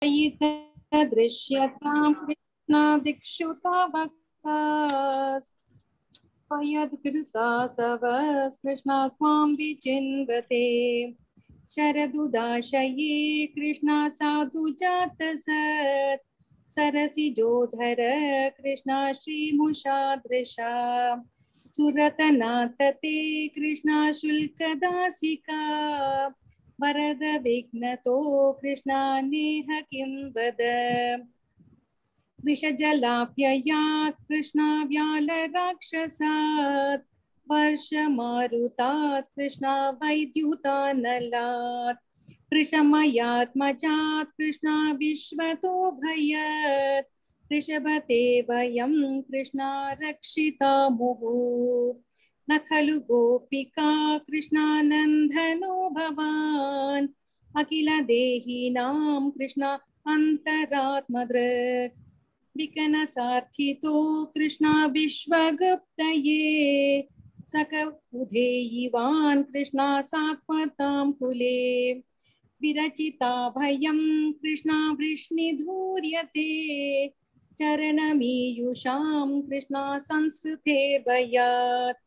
दृश्यतां कृष्णादिक्षु तावकास् पयद्कृतासवस्कृष्णा त्वां विचिन्वते शरदुदाशये कृष्णा साधु जातसत् सरसिजोधर कृष्णा श्रीमुषादृशा सुरतनातते कृष्णा शुल्कदासिका वरद विघ्नतो कृष्णा नेह किं वद विषजलाप्ययात् कृष्णा व्यालराक्षसात् वर्षमारुतात् कृष्णा वैद्युतानलात् वृषमयात्मजात् कृष्णा विश्वतो भयत् वृषभते वयं कृष्णा रक्षितामुः न खलु गोपिका कृष्णानन्दनो भवान् अखिल देहिनां कृष्णा अन्तरात्मदृक् विकनसार्थितो कृष्णा विश्वगुप्तये सक उधेयिवान् कृष्णा सात्वतां कुले विरचिता भयं कृष्णा वृष्णिधूर्यते चरणमीयुषां कृष्णा संस्कृतेर्भयात्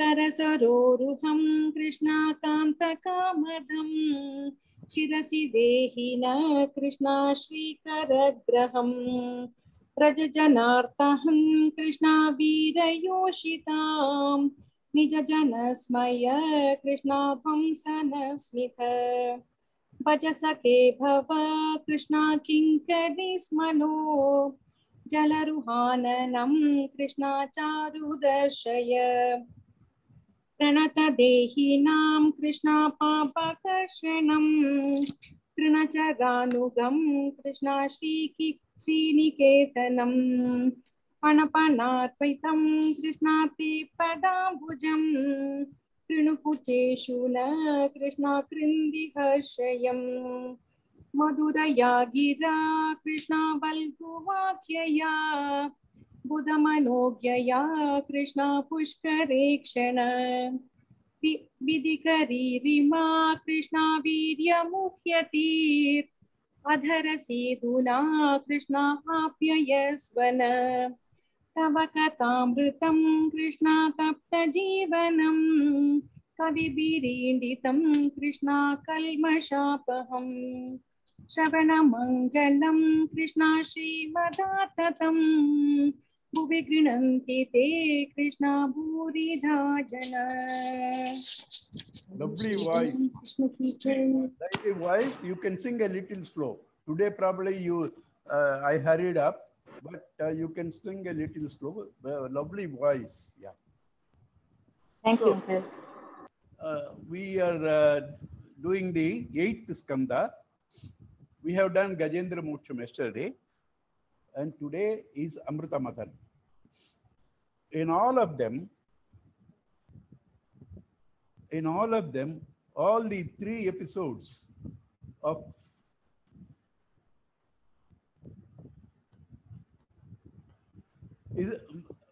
करसरोरुहं कृष्णा कान्तकामदं शिरसि देहि न कृष्णा श्रीकरग्रहम् व्रजजनार्तहं कृष्णा वीरयोषितां निजजनस्मय कृष्णा ध्वंसनस्मिथ भज सखे भव कृष्णा किङ्करी स्मनो जलरुहाननं कृष्णा चारुदर्शय प्रणतदेहिनां कृष्णा पापकर्षणं तृणचरानुगं कृष्णा श्रीनिकेतनम् पणपणार्पितं कृष्णा ते पदाम्बुजं कृणुकुचेषु न कृष्णा कृन्दि हर्षयम् मधुरया गिरा कृष्णा वल्गुवाक्यया बुधमनोज्ञया कृष्णा पुष्करे क्षण विधिकरीरिमा कृष्णा वीर्यमुह्यतीर् अधर सेदुना कृष्णा आप्ययस्वन तव कथामृतं कृष्णा तप्तजीवनं कविभिरीडितं कृष्णा कल्मषापहम् श्रवणमङ्गलं कृष्णा श्रीमदाततं भुवि गृह्णन्ति ते कृष्णा भूरिधा जना. Lovely voice. Lovely voice. You can sing a little slow. Today probably I hurried up, but you can sing a little slow. Lovely voice. Yeah. Thank you, Uncle. We are doing the 8th skanda. We have done Gajendra Moksham yesterday, and today is Amrita Mathan. In all of them, all the 3 episodes of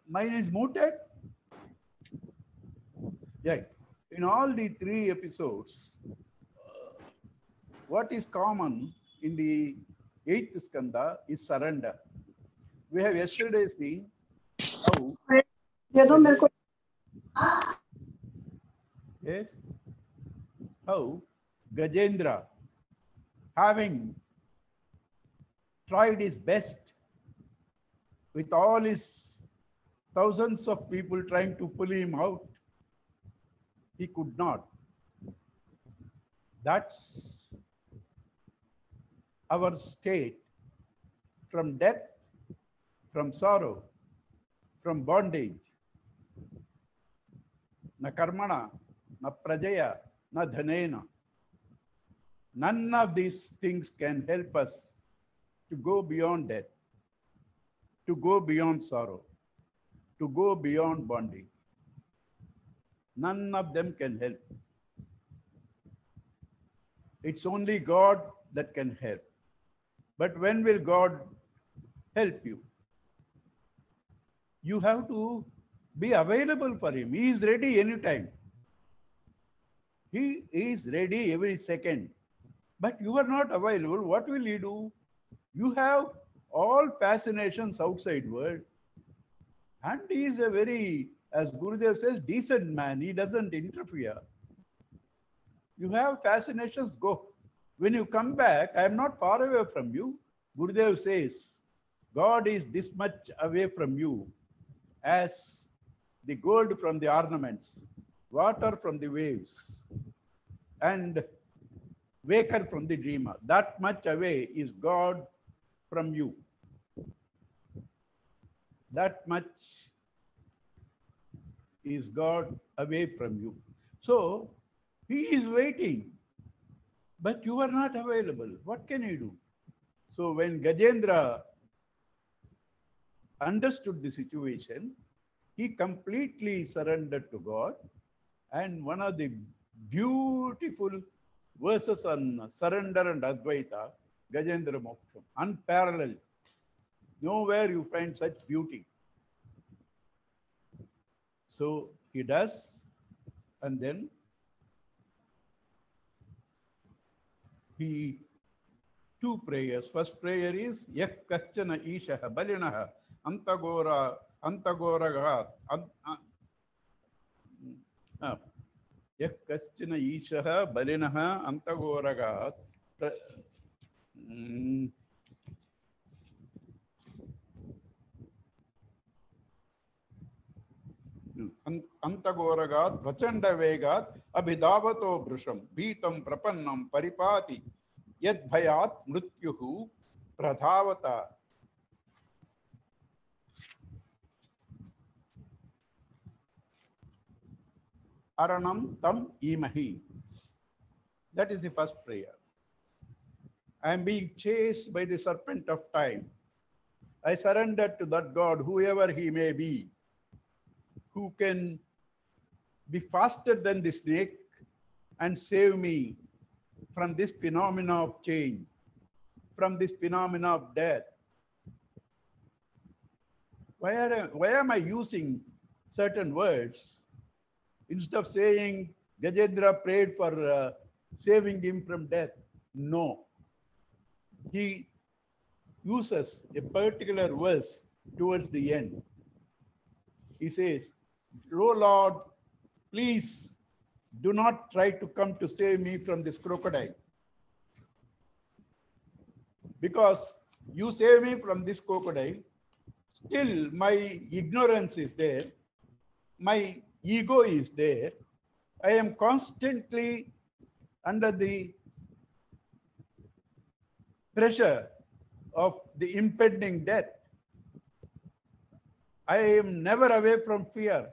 mine is muted. Yeah. In all the 3 episodes, what is common in the 8th skanda is surrender. We have yesterday seen how yes, how Gajendra, having tried his best with all his thousands of people trying to pull him out, he could not. That's our state from death, from sorrow, from bondage. Na karmana, na prajaya, na dhanena. None of these things can help us to go beyond death, to go beyond sorrow, to go beyond bondage. None of them can help. It's only God that can help. But when will God help you? You have to be available for him. He is ready anytime. He is ready every second. But you are not available. What will he do? You have all fascinations outside world. And he is a very, as Gurudev says, decent man. He doesn't interfere. You have fascinations, go. When you come back, I am not far away from you. Gurudev says, God is this much away from you as the gold from the ornaments, water from the waves, and waker from the dreamer. That much away is God from you. That much is God away from you. So he is waiting, but you are not available. What can you do? So when Gajendra understood the situation, he completely surrendered to God. And one of the beautiful verses on surrender and Advaita, Gajendra Moksham, unparalleled. Nowhere you find such beauty. So he does, and then he two prayers. First prayer is Yak Kaschana Ishaha Balinaha Antagoragat Yak Kaschana Ishaha Balinaha Antagoragat Antagoragat Prachanda Vegat Abhidavato Brusham Bhitam Prapannam Paripati Yad Bhayat Mrityuhu Pradhavata. Aranam Tam Imahi. That is the first prayer. I am being chased by the serpent of time. I surrender to that God, whoever he may be, who can be faster than the snake and save me from this phenomena of change, from this phenomena of death. Why am I using certain words? Instead of saying Gajendra prayed for saving him from death. No. He uses a particular verse towards the end. He says, "Oh Lord, please do not try to come to save me from this crocodile. Because you save me from this crocodile, still my ignorance is there, my ego is there. I am constantly under the pressure of the impending death. I am never away from fear.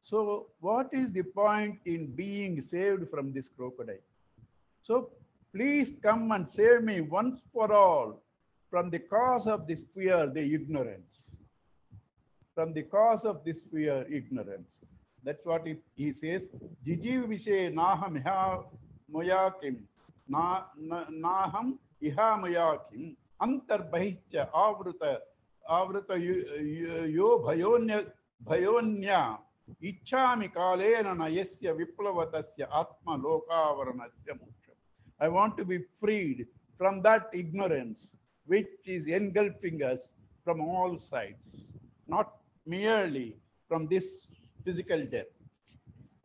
So what is the point in being saved from this crocodile? So please come and save me once for all from the cause of this fear, the ignorance. From the cause of this fear, ignorance." That's what he says. Jijiv vishe naham iha moyakim naham iha moyakim antarbahishcha avruta yo bhayonya ichchami kalena nayasya viplavatasya atma lokavaranasya moksha. I want to be freed from that ignorance which is engulfing us from all sides, not merely from this physical death.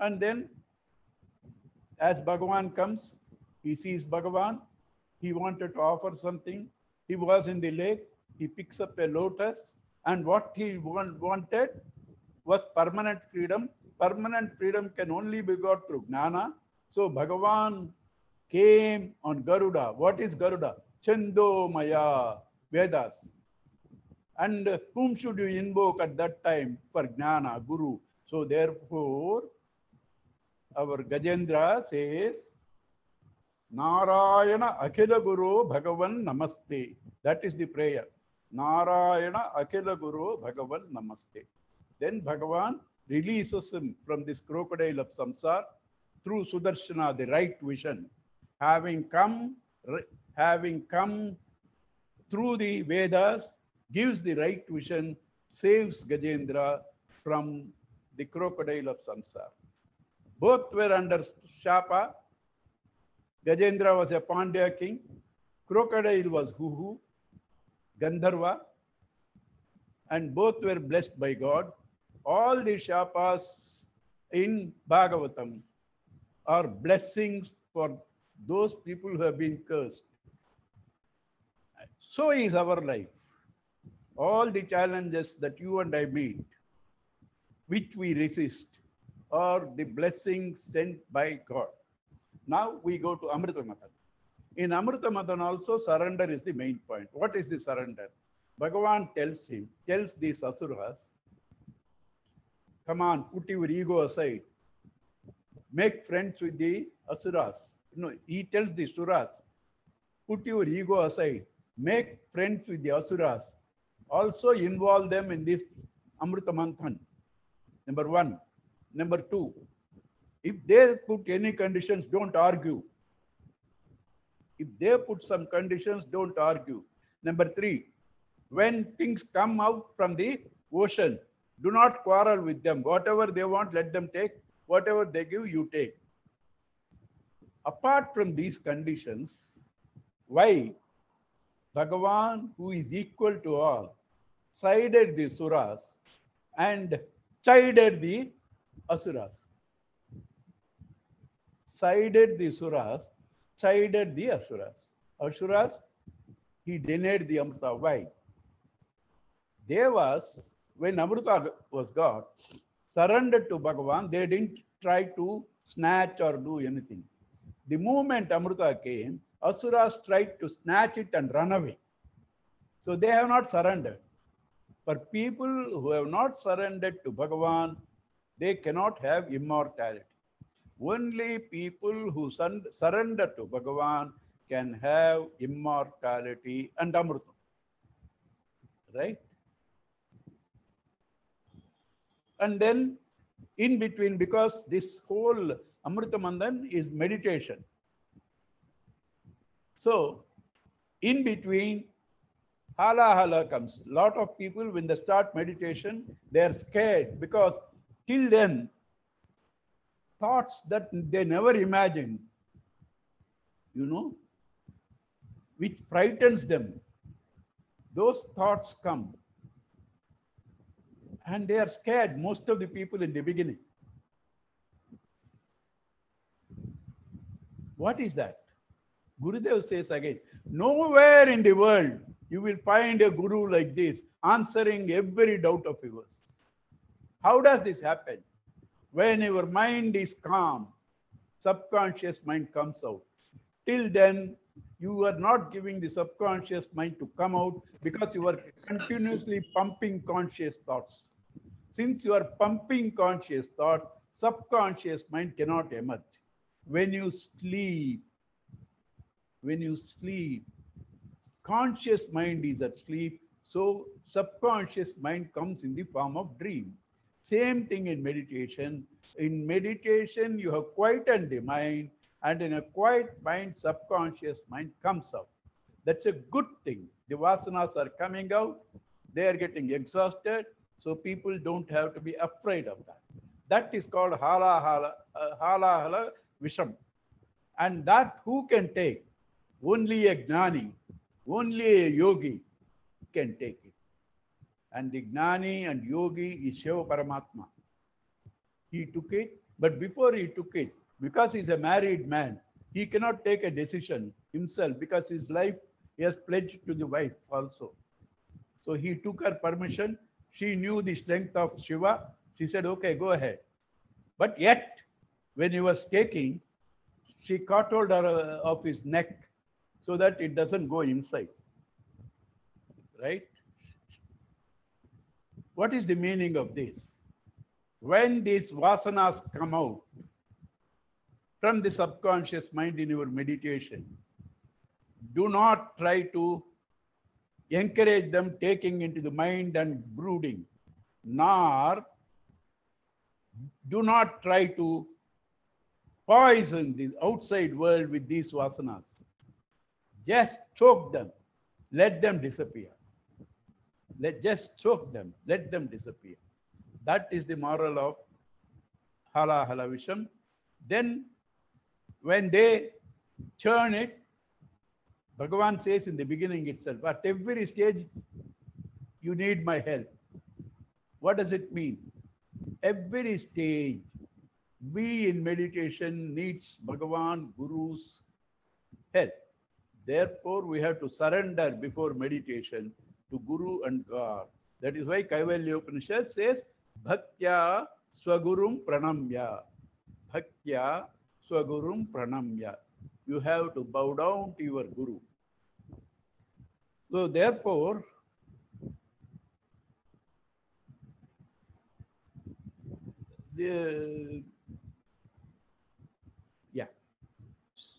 And then as Bhagavan comes, he sees Bhagavan, he wanted to offer something. He was in the lake, he picks up a lotus, and what he wanted was permanent freedom. Permanent freedom can only be got through Jnana. So Bhagavan came on Garuda. What is Garuda? Chandomaya, Vedas. And whom should you invoke at that time for Jnana, Guru? So therefore, our Gajendra says, Narayana Akhila Guru Bhagavan Namaste. That is the prayer. Narayana Akhila Guru Bhagavan Namaste. Then Bhagavan releases him from this crocodile of samsara through Sudarshana, the right vision. Having come through the Vedas, gives the right vision, saves Gajendra from the crocodile of samsara. Both were under Shapa. Gajendra was a Pandya king. Crocodile was Huhu. Gandharva, and both were blessed by God. All the shapas in Bhagavatam are blessings for those people who have been cursed. So is our life. All the challenges that you and I meet, which we resist, are the blessings sent by God. Now we go to Amrita Mathan. In Amrita Mathan also, surrender is the main point. What is the surrender? Bhagavan tells these asuras, come on, put your ego aside. Make friends with the asuras. No, he tells the suras, put your ego aside. Make friends with the asuras. Also involve them in this Amrita Manthan. Number one. Number two, if they put any conditions, don't argue. If they put some conditions, don't argue. Number three, when things come out from the ocean, do not quarrel with them. Whatever they want, let them take. Whatever they give, you take. Apart from these conditions, why Bhagavan, who is equal to all, sided the suras and chided the asuras? Sided the suras, chided the asuras. Asuras, he denied the Amrita. Why? Devas, when Amrita was got, surrendered to Bhagavan, they didn't try to snatch or do anything. The moment Amrita came, asuras tried to snatch it and run away. So they have not surrendered. For people who have not surrendered to Bhagavan, they cannot have immortality. Only people who surrender to Bhagavan can have immortality and Amrita. Right? And then in between, because this whole Amrita Mandan is meditation. So in between, hala hala comes. A lot of people, when they start meditation, they are scared because till then, thoughts that they never imagined, which frightens them, those thoughts come. And they are scared, most of the people in the beginning. What is that? Gurudev says again, nowhere in the world you will find a guru like this answering every doubt of yours. How does this happen? When your mind is calm, subconscious mind comes out. Till then, you are not giving the subconscious mind to come out because you are continuously pumping conscious thoughts. Since you are pumping conscious thoughts, subconscious mind cannot emerge. When you sleep, conscious mind is at sleep, so subconscious mind comes in the form of dream. Same thing in meditation. In meditation, you have quietened the mind, and in a quiet mind, subconscious mind comes out. That's a good thing. The vasanas are coming out, they are getting exhausted, so people don't have to be afraid of that. That is called hala hala visham. And that who can take? Only a gnani, only a yogi can take it. And the gnani and yogi is Shiva Paramatma. He took it, but before he took it, because he's a married man, he cannot take a decision himself because his life he has pledged to the wife also. So he took her permission. She knew the strength of Shiva. She said, okay, go ahead. But yet, when he was taking, she caught hold of his neck so that it doesn't go inside. Right? What is the meaning of this? When these vasanas come out from the subconscious mind in your meditation, do not try to encourage them taking into the mind and brooding, nor do not try to poison the outside world with these vasanas. Just choke them, let them disappear. Just choke them, let them disappear. That is the moral of hala hala visham. Then when they churn it, Bhagavan says in the beginning itself, at every stage, you need my help. What does it mean? Every stage, we in meditation needs Bhagavan, Guru's help. Therefore, we have to surrender before meditation to Guru and God. That is why Kaivalya Upanishad says, Bhaktya Swagurum Pranamya. Bhaktya Swagurum Pranamya. You have to bow down to your Guru. So therefore,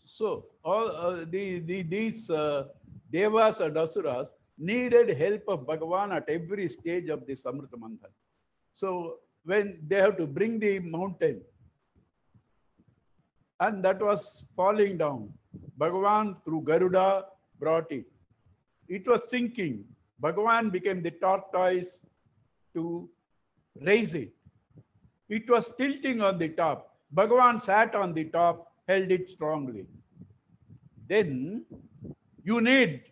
so all these devas and asuras needed help of Bhagavan at every stage of this Amrita Manthan. So when they have to bring the mountain, and that was falling down, Bhagavan through Garuda brought it. It was sinking. Bhagavan became the tortoise to raise it. It was tilting on the top. Bhagavan sat on the top, held it strongly. Then you need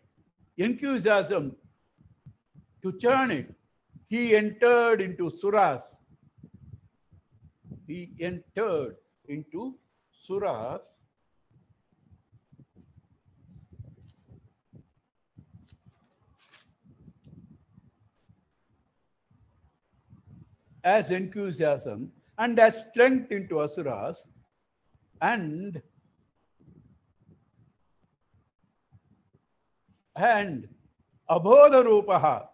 enthusiasm to churn it. He entered into suras. He entered into suras as enthusiasm and as strength into asuras, and abodha rupaha,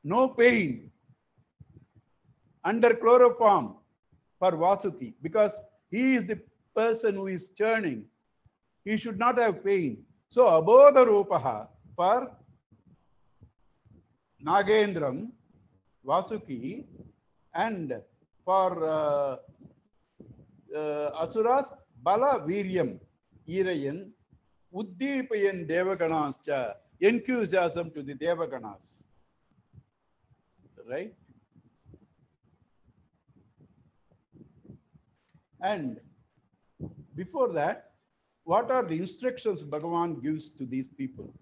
no pain, under chloroform for Vasuki, because he is the person who is churning. He should not have pain. So abodha rupaha for Nagendram, Vasuki, and for asuras, Bala Viryam, Irayan, Uddipayan Devaganas, enthusiasm to the Devaganas. Right? And before that, what are the instructions Bhagavan gives to these people?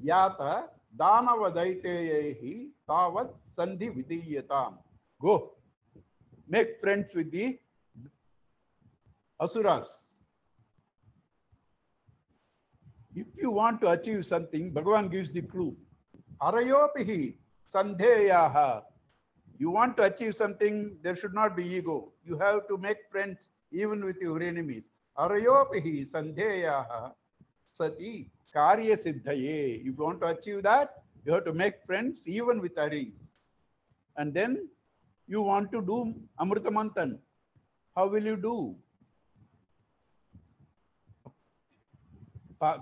Yata Danava Daiteyehi Tavat Sandhi Vidiyatam. Go. Make friends with the asuras. If you want to achieve something, Bhagavan gives the clue. Arayopihi Sandheyaha. You want to achieve something, there should not be ego. You have to make friends even with your enemies. Arayopihi Sandheyaha Sati Karya Siddhaye. If you want to achieve that, you have to make friends even with Aris. And then you want to do Amrita Manthan. How will you do?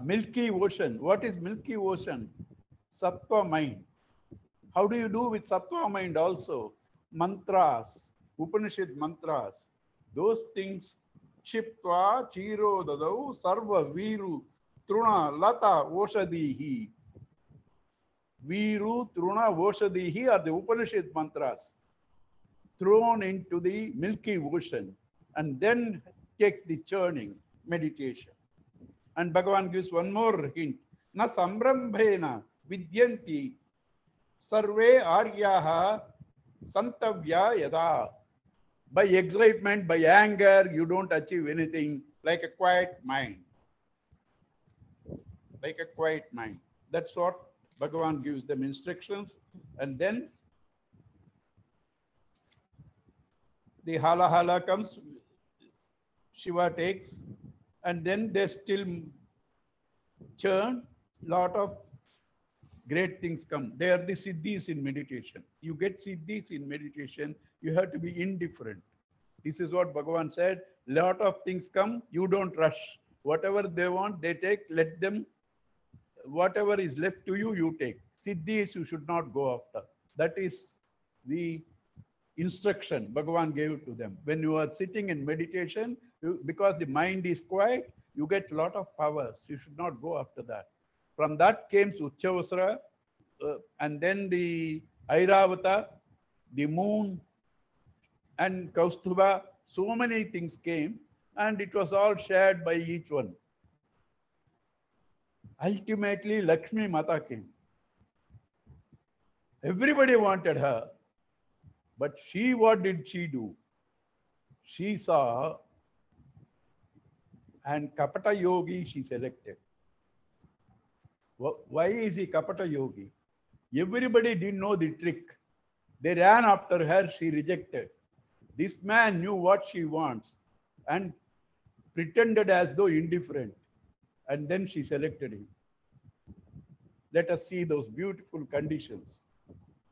Milky ocean. What is Milky ocean? Sattva mind. How do you do with Sattva mind also? Mantras, Upanishad mantras. Those things, Chiptva, Chiro, Dadau, Sarva, Viru, Truna, Lata, Oshadihi. Viru, Truna, Oshadihi are the Upanishad mantras thrown into the Milky ocean and then takes the churning meditation. And Bhagavan gives one more hint. Na sambrambhena vidyanti sarve aryaha santavya yada. By excitement, by anger, you don't achieve anything, like a quiet mind. Like a quiet mind. That's what Bhagavan gives them instructions. And then the hala hala comes, Shiva takes, and then they still churn, lot of great things come. They are the siddhis in meditation. You get siddhis in meditation, you have to be indifferent. This is what Bhagavan said. Lot of things come, you don't rush. Whatever they want, they take, let them, whatever is left to you, you take. Siddhis you should not go after. That is the instruction Bhagavan gave to them. When you are sitting in meditation, because the mind is quiet, you get a lot of powers. You should not go after that. From that came Uchavasra, and then the Airavata, the moon, and Kaustubha. So many things came, and it was all shared by each one. Ultimately, Lakshmi Mata came. Everybody wanted her. But she, what did she do? She saw, and Kapata Yogi she selected. Why is he Kapata Yogi? Everybody didn't know the trick. They ran after her, she rejected. This man knew what she wants and pretended as though indifferent. And then she selected him. Let us see those beautiful conditions.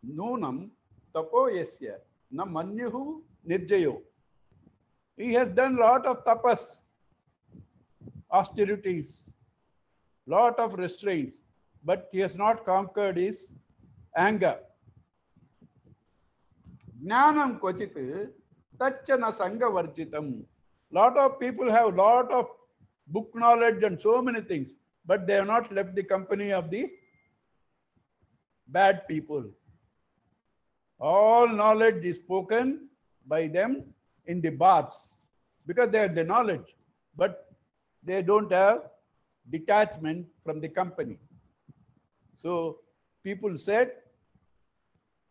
Nunam tapo yasya na manyuhu nirjayo. He has done lot of tapas, austerities, lot of restraints, but he has not conquered his anger. Jnanam kvachit tachana sangha varjitam. Lot of people have lot of book knowledge and so many things, but they have not left the company of the bad people. All knowledge is spoken by them in the bars because they have the knowledge, but they don't have detachment from the company. So people said,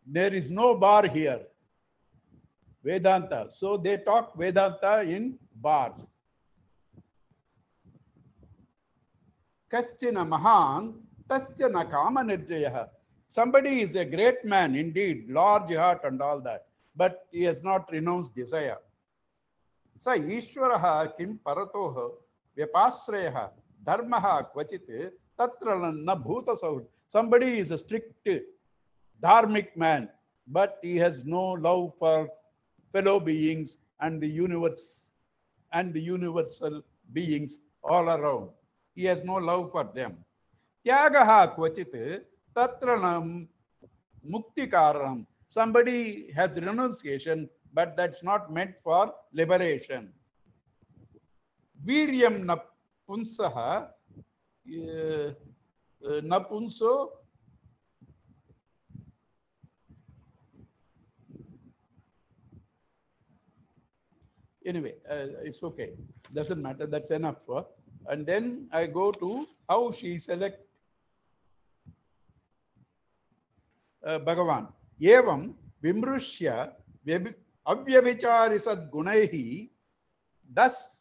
there is no bar here, Vedanta. So they talk Vedanta in bars. Kaschina mahan tasya na kama nirjaya. Somebody is a great man indeed, large heart and all that, but he has not renounced desire. Sa Ishwaraha kim paratoha vyapasrayaha dharmaha kvachit tatra na bhuta saur. Somebody is a strict dharmic man, but he has no love for fellow beings and the universe and the universal beings all around. He has no love for them. Tyagaha kvachit tatranam mukti karanam. Somebody has renunciation, but that's not meant for liberation. Viryam napunsaha napunso anyway, it's okay. Doesn't matter. That's enough for. And then I go to how she select Bhagavan. Evam vimrushya avyabhicharisad gunaihi. Thus,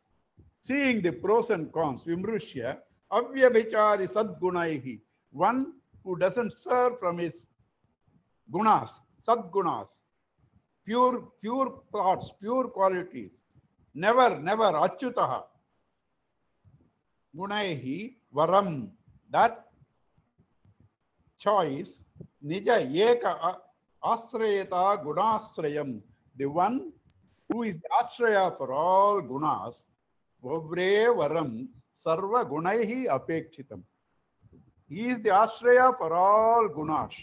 seeing the pros and cons, vimrushya avyabhicharisad gunaihi. One who doesn't swerve from his gunas, sadgunas, pure thoughts, pure qualities. Never, achyutaha. Gunaihi varam. That choice, nija eka asrayata gunasrayam. The one who is the ashraya for all gunas, vavre varam sarva gunaihi apekshitam. He is the ashraya for all gunas,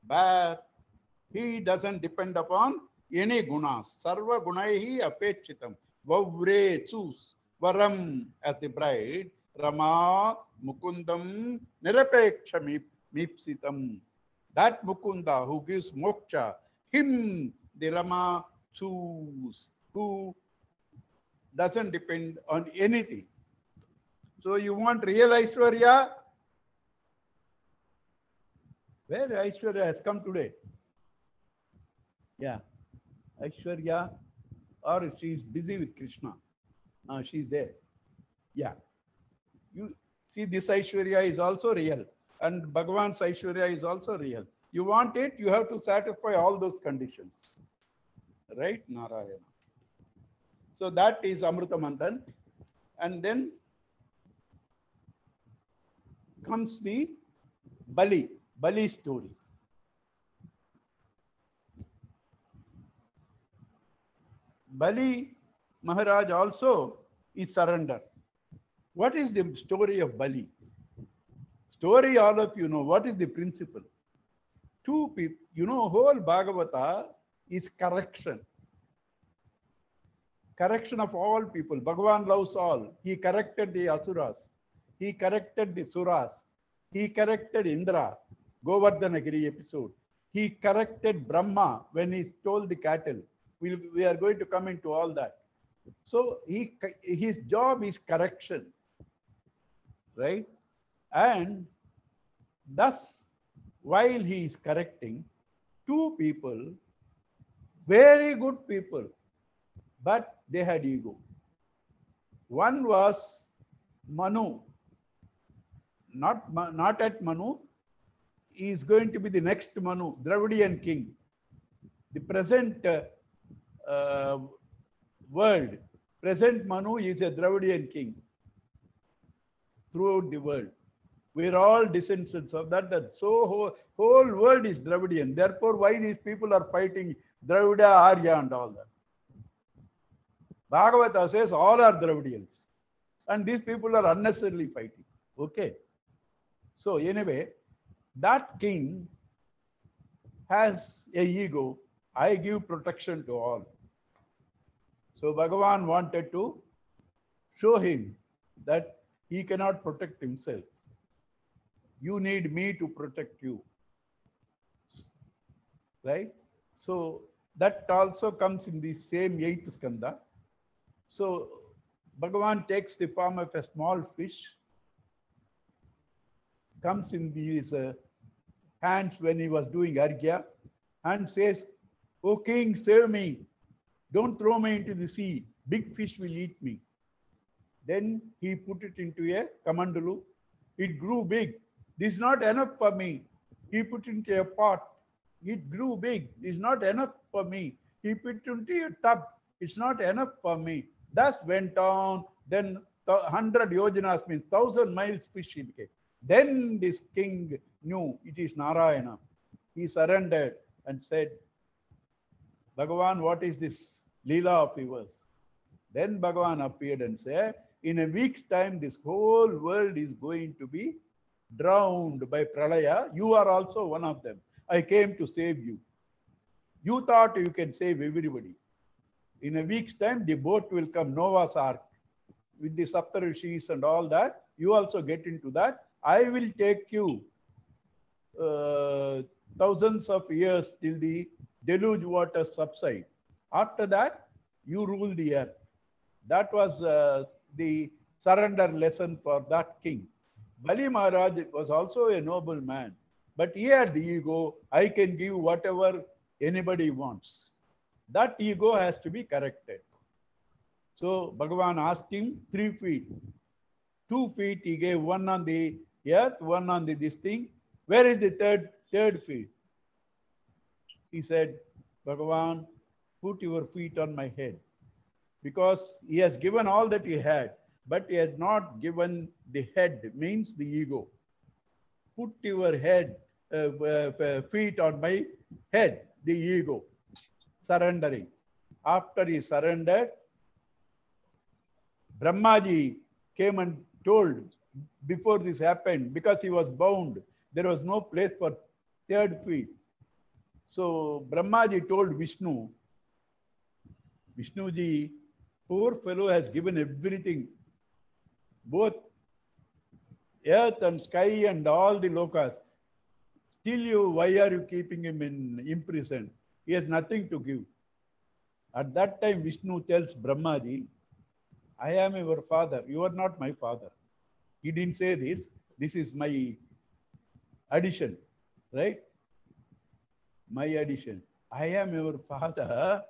but he doesn't depend upon any gunas. Sarva gunaihi apekshitam. Vavre, choose. Varam, as the bride. Rama mukundam nirapeksha mipsitam. That Mukunda who gives moksha, him the Rama choose, who doesn't depend on anything. So you want real Aishwarya? Where Aishwarya has come today? Yeah, Aishwarya, or she is busy with Krishna. She is there. Yeah. You see, this Aishwarya is also real, and Bhagavan's Aishwarya is also real. You want it, you have to satisfy all those conditions. Right, Narayana? So that is Amrita Manthan. And then comes the Bali story. Bali Maharaj also is surrender. What is the story of Bali? Story all of you know. What is the principle? Two people, whole Bhagavata is correction. Correction of all people. Bhagavan loves all. He corrected the Asuras. He corrected the Suras. He corrected Indra, Govardhanagiri episode. He corrected Brahma when he stole the cattle. We are going to come into all that. So his job is correction. Right? And thus, while he is correcting, two people, very good people, but they had ego. One was Manu, not at Manu. He is going to be the next Manu, Dravidian king. The present world, present Manu is a Dravidian king throughout the world. We are all descendants of that. So whole world is Dravidian. Therefore, why these people are fighting Dravida, Arya, and all that? Bhagavata says all are Dravidians, and these people are unnecessarily fighting. Okay. So anyway, that king has a ego. I give protection to all. So Bhagavan wanted to show him that he cannot protect himself. You need me to protect you. Right? So that also comes in the same 8th skanda. So Bhagavan takes the form of a small fish, comes in his hands when he was doing Argya, and says, "O king, save me. Don't throw me into the sea. Big fish will eat me." Then he put it into a kamandalu. It grew big. This is not enough for me. He put it into a pot. It grew big. This is not enough for me. He put it into a tub. It's not enough for me. Thus went on. Then 100 yojanas means 1,000 miles fish he became. Then this king knew it is Narayana. He surrendered and said, "Bhagavan, what is this Leela of yours?" Then Bhagavan appeared and said, "In a week's time, this whole world is going to be drowned by Pralaya. You are also one of them. I came to save you. You thought you can save everybody. In a week's time, the boat will come, Noah's Ark, with the Saptarishis and all that. You also get into that. I will take you thousands of years till the deluge waters subside. After that, you rule the earth." That was the surrender lesson for that king. Bali Maharaj was also a noble man, but he had the ego, I can give whatever anybody wants. That ego has to be corrected. So Bhagavan asked him 3 feet. 2 feet he gave, one on the earth, one on this thing. Where is the third feet? He said, "Bhagavan, put your feet on my head." Because he has given all that he had, but he has not given the head, means the ego. Put your feet on my head, the ego, surrendering. After he surrendered, Brahmaji came and told, before this happened, because he was bound, there was no place for third feet. So Brahmaji told Vishnu, "Vishnuji, poor fellow has given everything, both earth and sky and all the lokas. Still why are you keeping him imprisoned? He has nothing to give." At that time, Vishnu tells Brahmaji, "I am your father. You are not my father." He didn't say this. This is my addition, right? My addition. I am your father.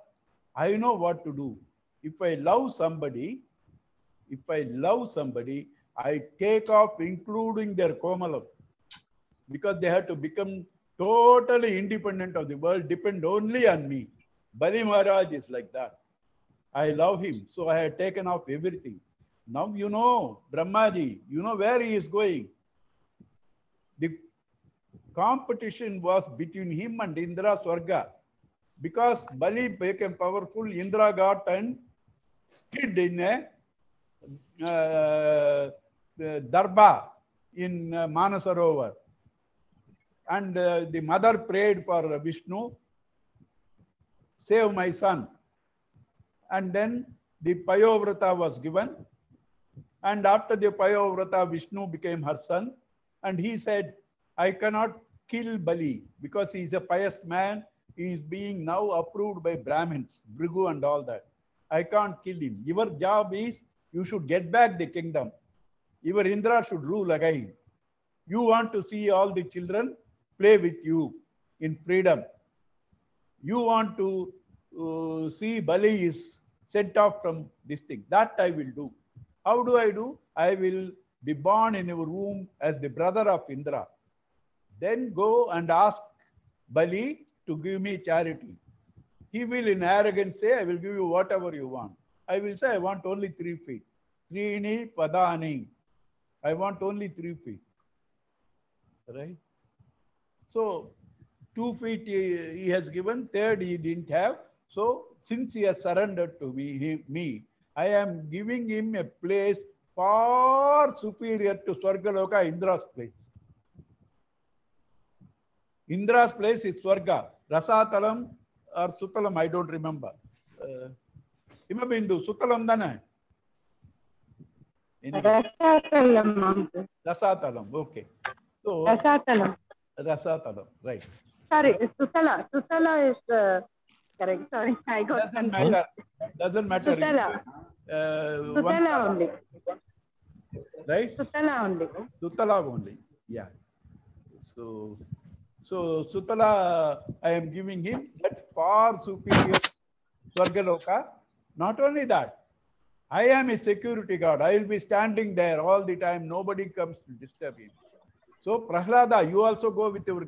I know what to do. If I love somebody, I take off including their komalam, because they have to become totally independent of the world, depend only on me. Bali Maharaj is like that. I love him, so I have taken off everything. Now you know, Brahmaji, you know where he is going. The competition was between him and Indra Swarga. Because Bali became powerful, Indra got and hid in a darba in Manasarovar. And the mother prayed for Vishnu, "Save my son." And then the Payovrata was given. And after the Payovrata, Vishnu became her son. And he said, "I cannot kill Bali because he is a pious man. He is being now approved by Brahmins, Bhrigu and all that. I can't kill him. Your job is, you should get back the kingdom. Your Indra should rule again." You want to see all the children play with you in freedom. You want to see Bali is sent off from this thing. That I will do. How do? I will be born in your womb as the brother of Indra. Then go and ask Bali to give me charity. He will in arrogance say, I will give you whatever you want. I will say, I want only 3 feet. Trini padani. I want only 3 feet. Right? So 2 feet he has given, third he didn't have. So since he has surrendered to me, I am giving him a place far superior to Swargaloka, Indra's place. Indra's place is Swarga. Rasatalam or Sutalam, I don't remember. Himabindu, Sutalam dana? Rasatalam, okay. So, Rasatalam, right. Sorry, Sutala is correct. Sorry, I got Doesn't matter. Doesn't matter. Sutala only. Right? Sutala only. Sutala only. Yeah. So Sutala, I am giving him that far superior Swargaloka. Not only that, I am a security guard. I will be standing there all the time. Nobody comes to disturb him. So Prahlada, you also go with your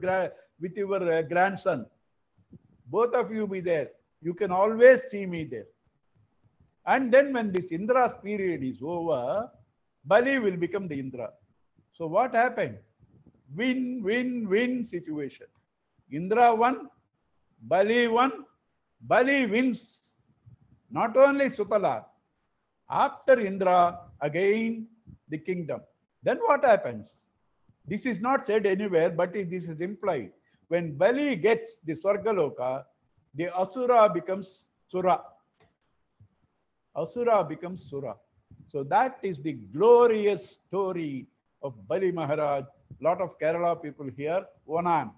grandson. Both of you be there. You can always see me there. And then when this Indra's period is over, Bali will become the Indra. So what happened? Win situation. Indra won, Bali won, Bali wins. Not only Sutala, after Indra, again the kingdom. Then what happens? This is not said anywhere, but this is implied. When Bali gets the Swargaloka, the Asura becomes Sura. Asura becomes Sura. So that is the glorious story of Bali Maharaj. Lot of Kerala people here. Onam.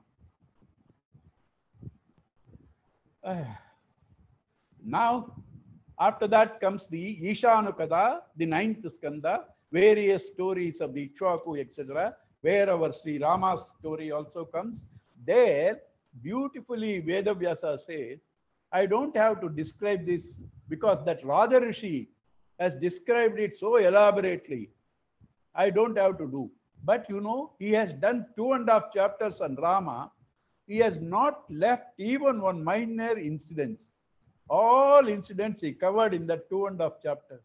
Now, after that comes the Ishanukada, the 9th skanda, various stories of the Ichwaku, etc., where our Sri Rama's story also comes. There, beautifully Vedavyasa says, I don't have to describe this because that Raja Rishi has described it so elaborately. I don't have to do. But you know, he has done 2.5 chapters on Rama. He has not left even one minor incident. All incidents he covered in that 2.5 chapters.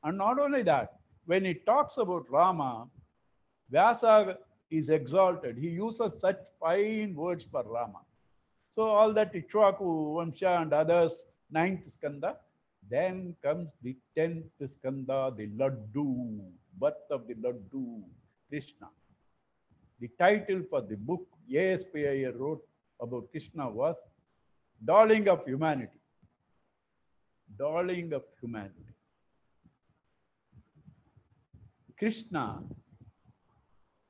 And not only that, when he talks about Rama, Vyasa is exalted. He uses such fine words for Rama. So all that Ichwaku, Vamsha and others, 9th skanda. Then comes the 10th skanda, the Laddu, birth of the Laddu, Krishna. The title for the book A.S.P. Iyer wrote about Krishna was Darling of Humanity. Darling of Humanity. Krishna,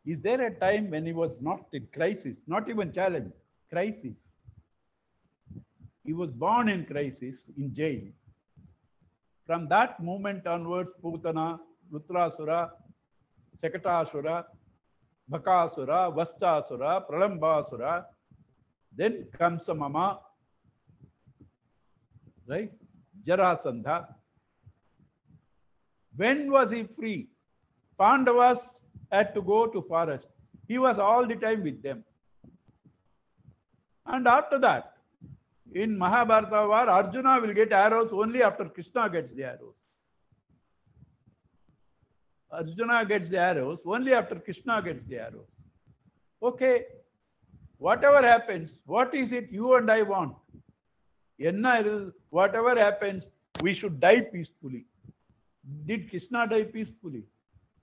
is there a time when he was not in crisis, not even challenge, crisis? He was born in crisis, in jail. From that moment onwards, Putana, Rutrasura, Sakatasura, Bhakasura, Vaschasura, Pralambasura, then Kamsa Mama, right? Jarasandha. When was he free? Pandavas had to go to forest. He was all the time with them. And after that, in Mahabharata war, Arjuna will get arrows only after Krishna gets the arrows. Arjuna gets the arrows only after Krishna gets the arrows. Okay, whatever happens, what is it you and I want? Whatever happens, we should die peacefully. Did Krishna die peacefully?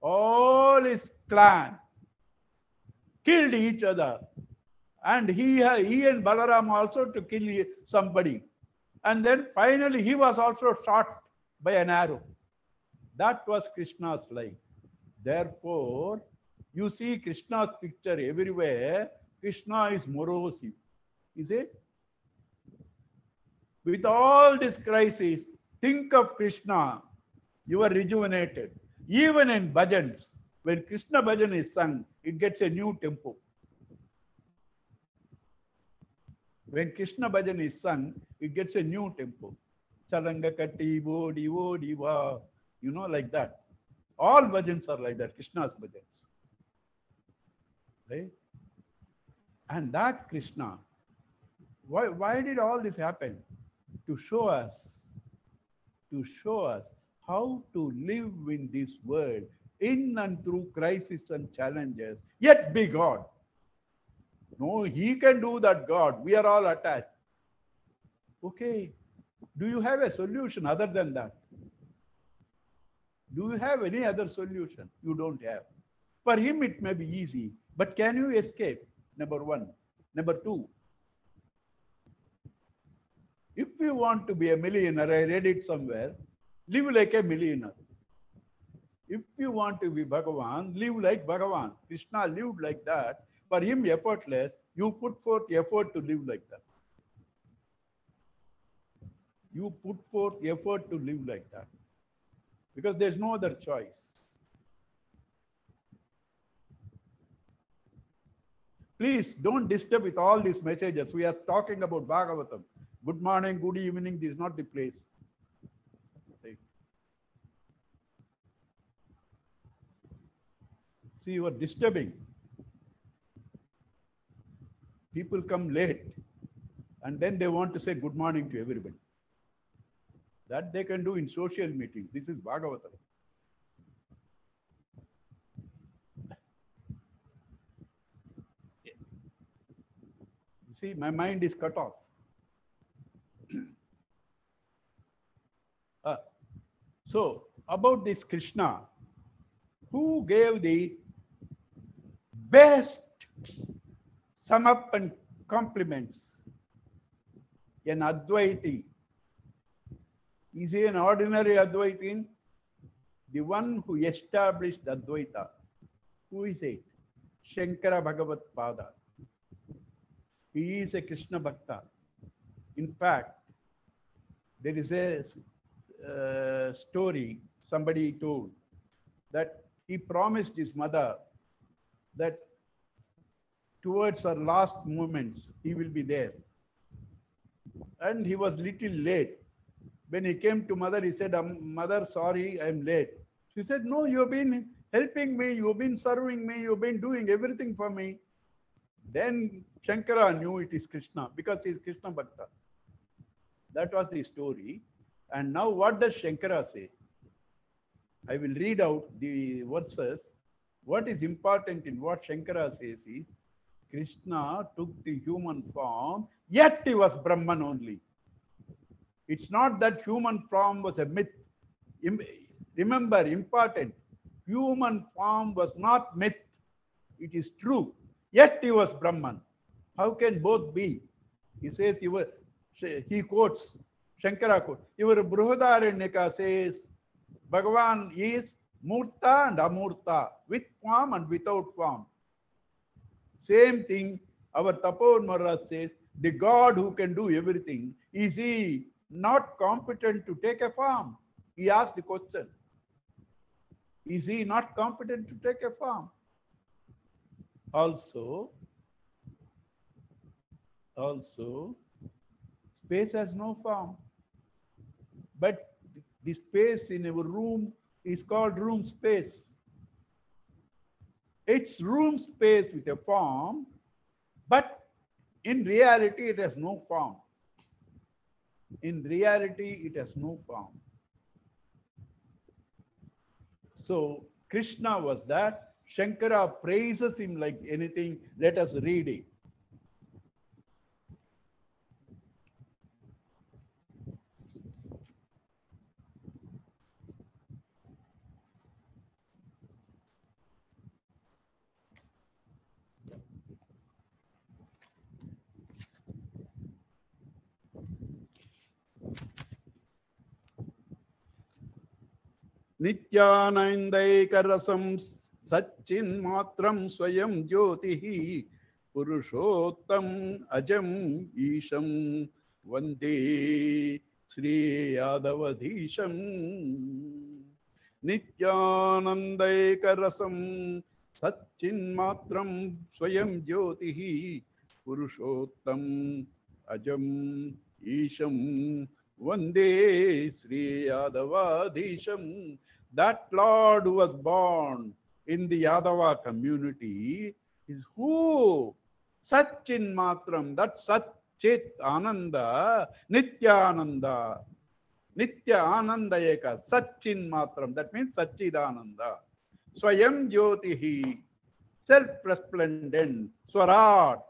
All his clan killed each other. And he and Balaram also to kill somebody. And then finally he was also shot by an arrow. That was Krishna's life. Therefore, you see Krishna's picture everywhere. Krishna is morose. Is it? With all this crisis, think of Krishna. You are rejuvenated. Even in bhajans, When Krishna bhajan is sung, it gets a new tempo. When Krishna bhajan is sung, it gets a new tempo. Charanga katti vodi vodi va. You know, like that. All bhajans are like that, Krishna's bhajans. Right? And that Krishna, why did all this happen? To show us how to live in this world, in and through crisis and challenges, yet be God. No, he can do that, God. We are all attached. Okay. Do you have a solution other than that? Do you have any other solution? You don't have. For him, it may be easy, but can you escape? Number one. Number two, if you want to be a millionaire, I read it somewhere, live like a millionaire. If you want to be Bhagavan, live like Bhagavan. Krishna lived like that. For him, effortless, you put forth effort to live like that. You put forth effort to live like that. Because there's no other choice. Please don't disturb with all these messages. We are talking about Bhagavatam. Good morning, good evening. This is not the place. Right. See, you are disturbing. People come late and then they want to say good morning to everybody. That they can do in social meetings. This is Bhagavatam. You see, my mind is cut off. So, about this Krishna, who gave the best sum up and compliments? An Advaiti. Is he an ordinary Advaiti? The one who established Advaita. Who is it? Shankara Bhagavat Pada. He is a Krishna Bhakta. In fact, there is a story somebody told that he promised his mother that towards her last moments he will be there. And he was little late. When he came to mother, he said, Mother, sorry, I am late. She said, no, you have been helping me, you have been serving me, you have been doing everything for me. Then Shankara knew it is Krishna because he is Krishna Bhakta. That was the story. And now what does Shankara say? I will read out the verses. What is important in what Shankara says is, Krishna took the human form, yet he was Brahman only. It's not that human form was a myth. Remember, important, human form was not myth. It is true. Yet he was Brahman. How can both be? He says, he quotes, Shankara quotes, your Bruhadaranyaka says, Bhagavan is Murta and Amurta, with form and without form. Same thing, our Tapovan Maharaj says, the God who can do everything, is he not competent to take a form? He asked the question. Is he not competent to take a form? Also, space has no form. But the space in our room is called room space. It's room space with a form, but in reality it has no form. In reality it has no form. So Krishna was that. Shankara praises him like anything. Let us read it. NityanandaikarasamSatchin Matram Swayam Jyotihi Purushottam Ajam Isham Vande Sri Yadavadhisham. Nityanandayaka rasam Satchinmatram Swayam Jyotihi Purushottam Ajam Isham Vande Sri Yadavadisham. That Lord who was born in the Yadava community is who? Satchin Matram, that Sat Chit Ananda, Nityananda, Nitya Anandayaka, Satchin Matram, that means Satchidananda. Swayam Jyotihi, self-resplendent, Swarat,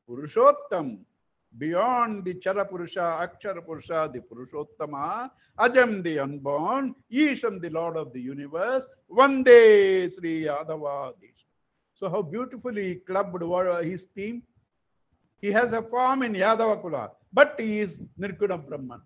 Purushottam, beyond the Chara Purusha, Akshara Purusha, the Purushottama, Ajam the unborn, Isham the Lord of the universe, Vande Sri Yadava. So how beautifully he clubbed his theme. He has a form in Yadava Kula, but he is Nirguna Brahman.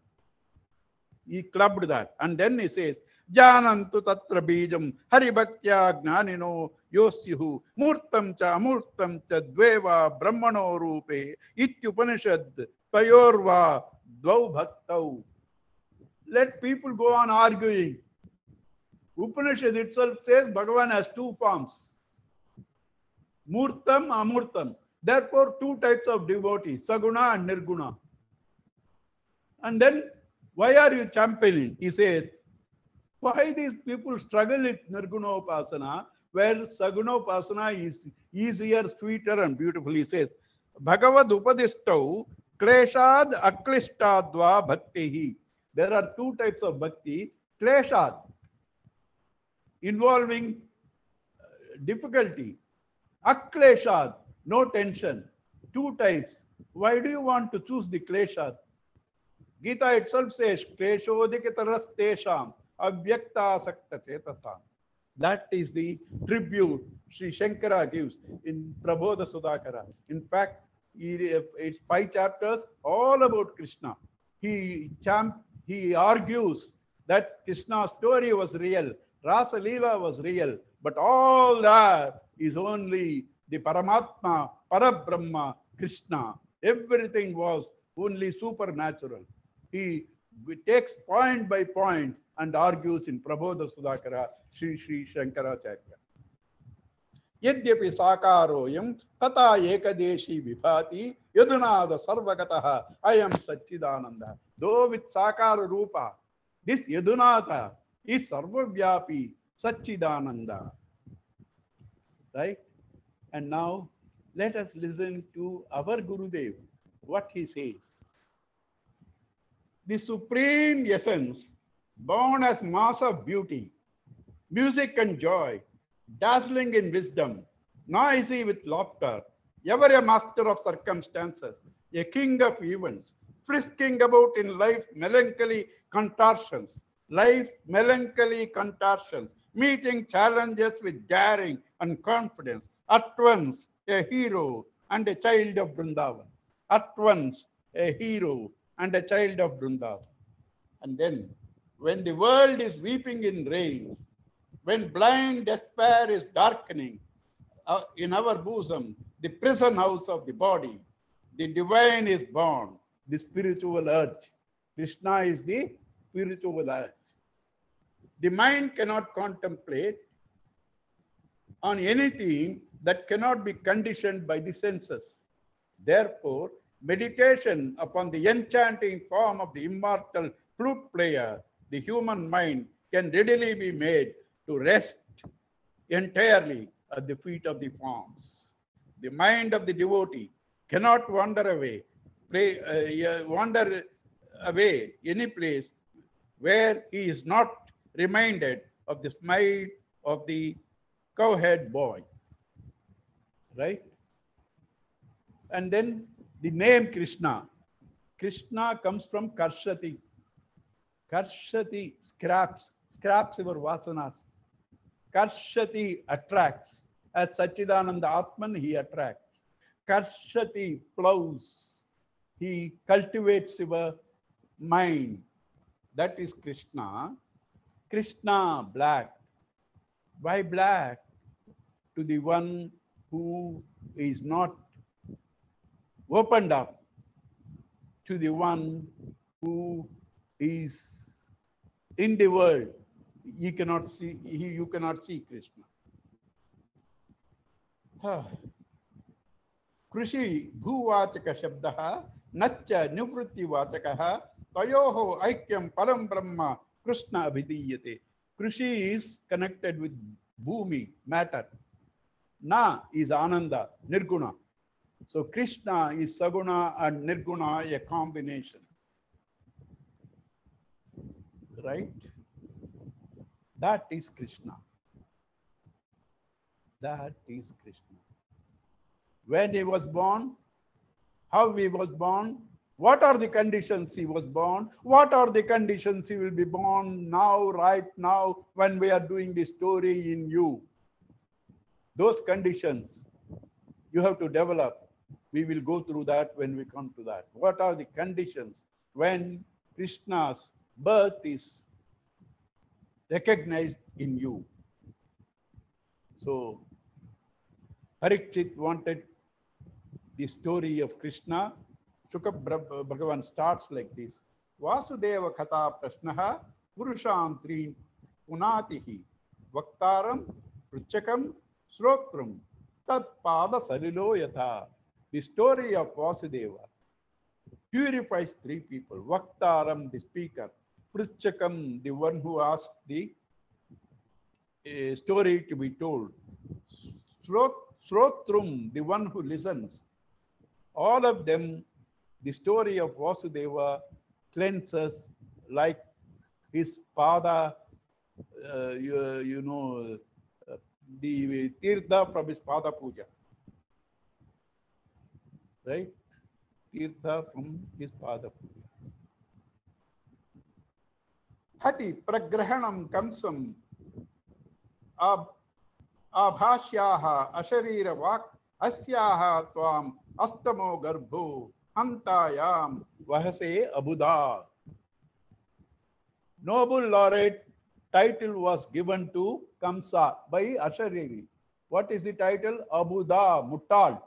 He clubbed that. And then he says, Janantu tatra bijam haribhaktya gnanino yosyuhu murtam cha amurtam cha dveva brahmano rupe ityupanishad tayorva dvau bhaktau. Let people go on arguing. Upanishad itself says Bhagavan has two forms. Murtam, amurtam. Therefore, two types of devotees, Saguna and Nirguna. And then, why are you championing? He says, why these people struggle with Nirguna Upasana, where Saguna Upasana is easier, sweeter, and beautiful. He says, Bhagavad Upadishtau Kleshad Aklishtadva Bhaktihi. There are two types of bhakti. Kleshad, involving difficulty. Akleshad, no tension. Two types. Why do you want to choose the Kleshad? Gita itself says, Kleshodikitaras avyakta sakta chetasam. That is the tribute Sri Shankara gives in Prabodha Sudhakara. In fact, it's 5 chapters all about Krishna. He argues that Krishna's story was real, Rasa Leela was real, but all that is only the Paramatma, Parabrahma, Krishna. Everything was only supernatural. He takes point by point and argues in Prabodha Sudhakara, Sri Shankaracharya. Yadyapi sakaroyam tata ekadeshi vibhati yadunada sarvagataha ayam Satchidananda. Though with sakara rupa, this yadunada is sarvavyapi Satchidananda. Right? And now let us listen to our Gurudev, what he says. The supreme essence, born as mass of beauty, music and joy, dazzling in wisdom, noisy with laughter, ever a master of circumstances, a king of events, frisking about in life melancholy contortions, meeting challenges with daring and confidence, at once a hero and a child of Vrindavan. At once a hero and a child of Vrindavan. And then, when the world is weeping in rains, when blind despair is darkening in our bosom, the prison house of the body, the divine is born, the spiritual urge. Krishna is the spiritual urge. The mind cannot contemplate on anything that cannot be conditioned by the senses. Therefore, meditation upon the enchanting form of the immortal flute player, the human mind, can readily be made to rest entirely at the feet of the forms. The mind of the devotee cannot wander away any place where he is not reminded of the smile of the cowhead boy. Right? And then the name Krishna. Krishna comes from Karshati. Karshati scraps your vasanas. Karshati attracts. As Satchidananda Atman, he attracts. Karshati plows. He cultivates your mind. That is Krishna. Krishna, black. Why black? To the one who is not opened up, to the one who is in the world you cannot see Krishna. Krishi bhuvachaka shabdaha nacha nivritti vachakaha tayoho aikyam param brahma Krishna abhidiyate. Krishi is connected with bhumi, matter. Na is ananda, nirguna. So Krishna is saguna and nirguna, a combination. Right? That is Krishna. That is Krishna. When he was born, how he was born, what are the conditions he was born, what are the conditions he will be born now, right now, when we are doing the story in you. Those conditions you have to develop. We will go through that when we come to that. What are the conditions when Krishna's birth is recognized in you? So, Parikshit wanted the story of Krishna. Shuka Bhagavan starts like this. Vasudeva Katha Prashnaha Purusham Trin Punatihi Vaktaram Pruchakam Srotram Tat Pada Salilo Yatha. The story of Vasudeva purifies three people. Vaktaram, the speaker. Pruchakam, the one who asked the story to be told. Srotram, the one who listens. All of them, the story of Vasudeva cleanses like his pada, the tirtha from his pada puja. Right? Tirtha from his pada puja. Hati pragrahanam kamsam abhashyaha asharira vak asyaha tvam astamo garbho hantayam vahase abuddha. Noble laureate title was given to Kamsa by Ashariri. What is the title? Abuddha, Muttal.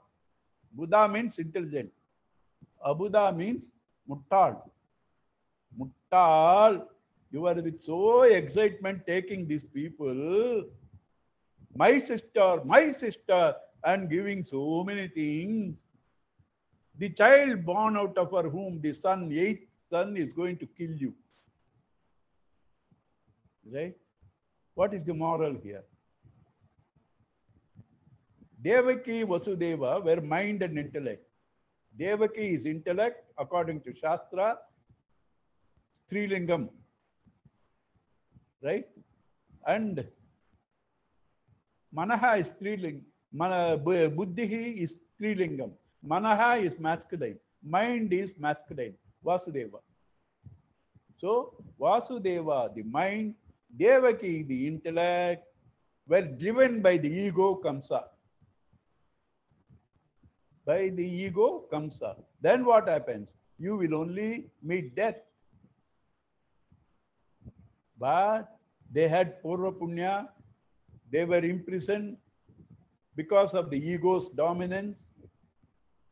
Buddha means intelligent. Abuddha means Muttal. Muttal, you are with so excitement taking these people. My sister, and giving so many things. The child born out of her womb, the son, eighth son, is going to kill you. Right? What is the moral here? Devaki, Vasudeva were mind and intellect. Devaki is intellect, according to Shastra, Strilingam. Right? And Manaha is Strilingam. Buddhihi is Strilingam. Manaha is masculine. Mind is masculine. Vasudeva. So, Vasudeva, the mind, Devaki, the intellect, were driven by the ego Kamsa. By the ego Kamsa. Then what happens? You will only meet death. But they had Purva Punya. They were imprisoned because of the ego's dominance.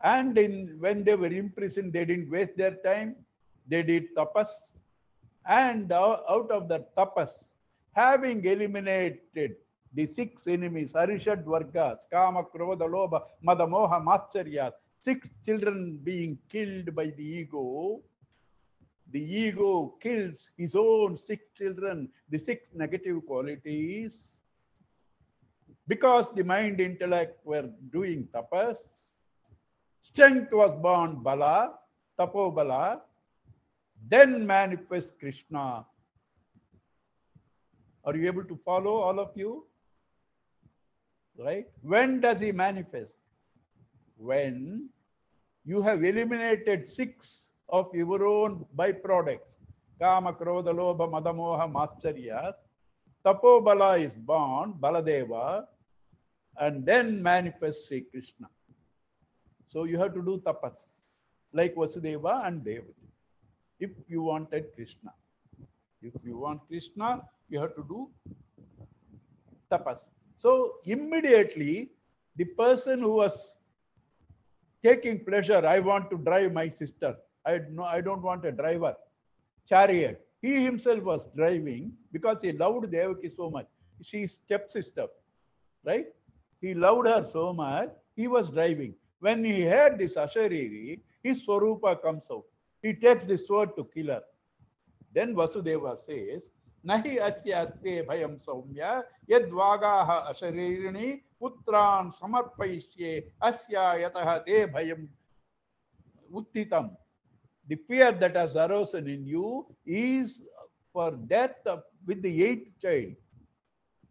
And when they were imprisoned, they didn't waste their time. They did tapas. And out of that tapas, having eliminated the 6 enemies, Arishad Vargas, Kama, Krodha, Lobha, Mada, Moha, Matsarya, 6 children being killed by the ego kills his own 6 children, the 6 negative qualities. Because the mind, intellect were doing tapas, strength was born Bala, Tapo Bala, then manifests Krishna. Are you able to follow, all of you? Right? When does he manifest? When you have eliminated 6 of your own byproducts, Kama, Krodha, Lobha, Mada, Moha, Matsyaryas, Tapo Bala is born, Baladeva, and then manifests Sri Krishna. So you have to do tapas, like Vasudeva and Devaki, if you wanted Krishna. If you want Krishna, you have to do tapas. So immediately, the person who was taking pleasure, I want to drive my sister. I don't want a driver, chariot. He himself was driving because he loved Devaki so much. She's stepsister, right? He loved her so much, he was driving. When he heard this Ashariri, his Swarupa comes out. He takes the sword to kill her. Then Vasudeva says, Nahi asya aste bhayam saumya yadvagaha asharirini putran samarpayishye asya yataha te bhayam uttitam. The fear that has arisen in you is for death with the eighth child.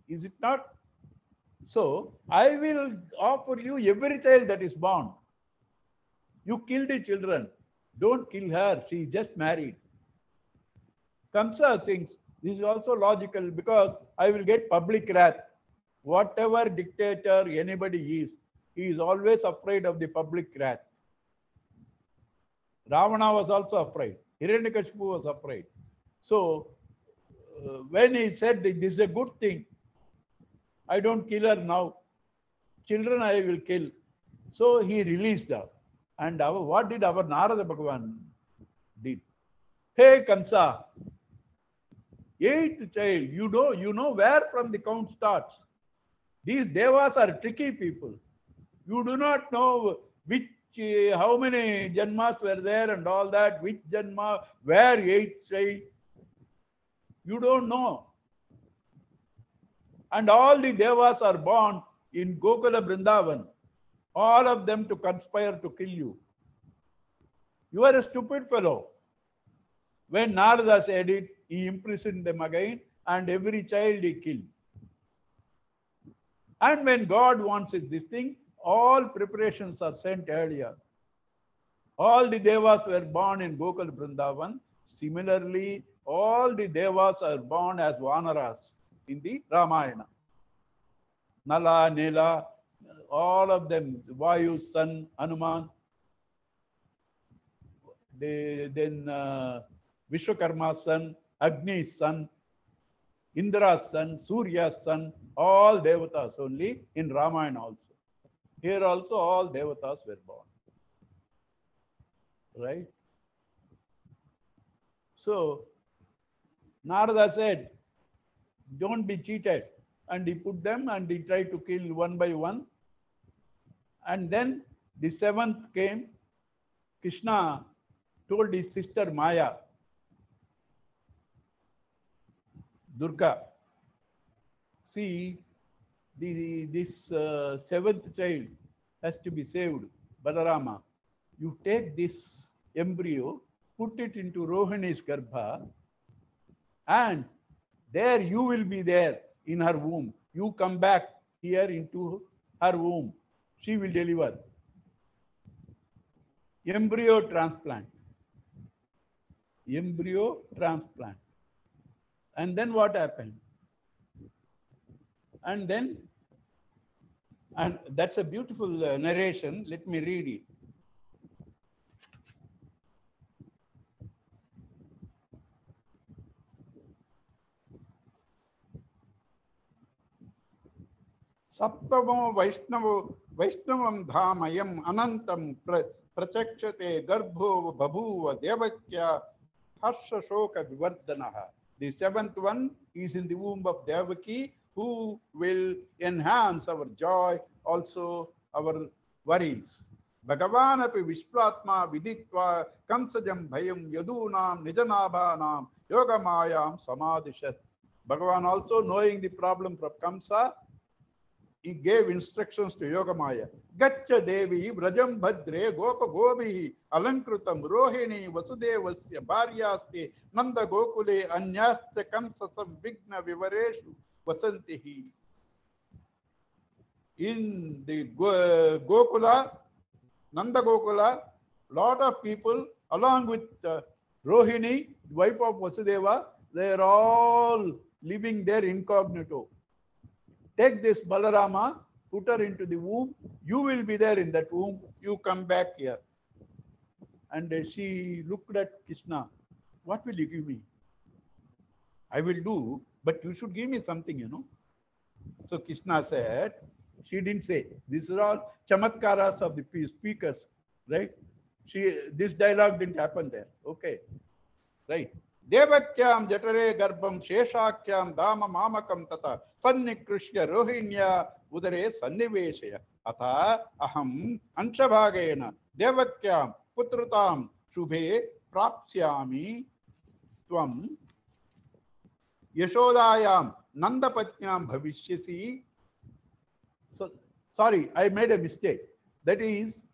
Is it not? So, I will offer you every child that is born. You kill the children. Don't kill her. She is just married. Kamsa thinks this is also logical because I will get public wrath. Whatever dictator anybody is, he is always afraid of the public wrath. Ravana was also afraid. Hiranyakashipu was afraid. So, when he said this is a good thing, I don't kill her now. Children I will kill. So he released her. And what did our Narada Bhagavan did? Hey Kamsa, eighth child, you know where from the count starts. These devas are tricky people. You do not know which, how many janmas were there and all that, which janma, where eighth child. You don't know. And all the devas are born in Gokula Vrindavan. All of them to conspire to kill you. You are a stupid fellow. When Narada said it, he imprisoned them again and every child he killed. And when God wants this thing, all preparations are sent earlier. All the devas were born in Gokula Vrindavan. Similarly, all the devas are born as Vanaras in the Ramayana. Nala, Nila, all of them, Vayu's son, Hanuman, then Vishwakarma's son, Agni's son, Indra's son, Surya's son, all devatas only in Ramayana also. Here also all devatas were born. Right? So, Narada said, don't be cheated. And he put them and he tried to kill one by one. And then the seventh came. Krishna told his sister Maya, Durga, see, this seventh child has to be saved, Balarama. You take this embryo, put it into Rohini's Garbha, and there you will be there in her womb. You come back here into her womb. She will deliver. Embryo transplant. Embryo transplant. And then what happened? And then, and that's a beautiful narration. Let me read it. Saptamo Vaishnavam Dhamayam Anantam Prachakshate Garbho Babhuva Devakya Harsha Shoka Vivardhanaha. The seventh one is in the womb of Devaki, who will enhance our joy, also our worries. Bhagavan api Vishwatma Viditva Kamsajam Bhayam Yadunam Nijanabhanam Yogamayam Samadhishat. Bhagavan also, knowing the problem from Kamsa, he gave instructions to Yogamaya. Gaccha Devi Vrajam Bhadre Gopa Gobihi Alankrutam Rohini Vasudevasya Bharyaste Nanda Gokule Anyasya Kamsasam Vigna Vivareshu Vasantihi. In the Gokula, Nanda Gokula, lot of people along with Rohini, wife of Vasudeva, they are all living there incognito. Take this Balarama, put her into the womb. You will be there in that womb. You come back here. And she looked at Krishna. What will you give me? I will do, but you should give me something, you know. So Krishna said, she didn't say. These are all chamatkaras of the speakers, right? This dialogue didn't happen there. Okay, right. Devakyam jatare garbham sheshakyam dama mamakam tata sannikrishya rohinya udare sanniveshaya atha aham anshabhagena devakyam putratam shubhe prapsyami tvam yashodayam nandapatnyam bhavishyasi. So, sorry, I made a mistake. That is,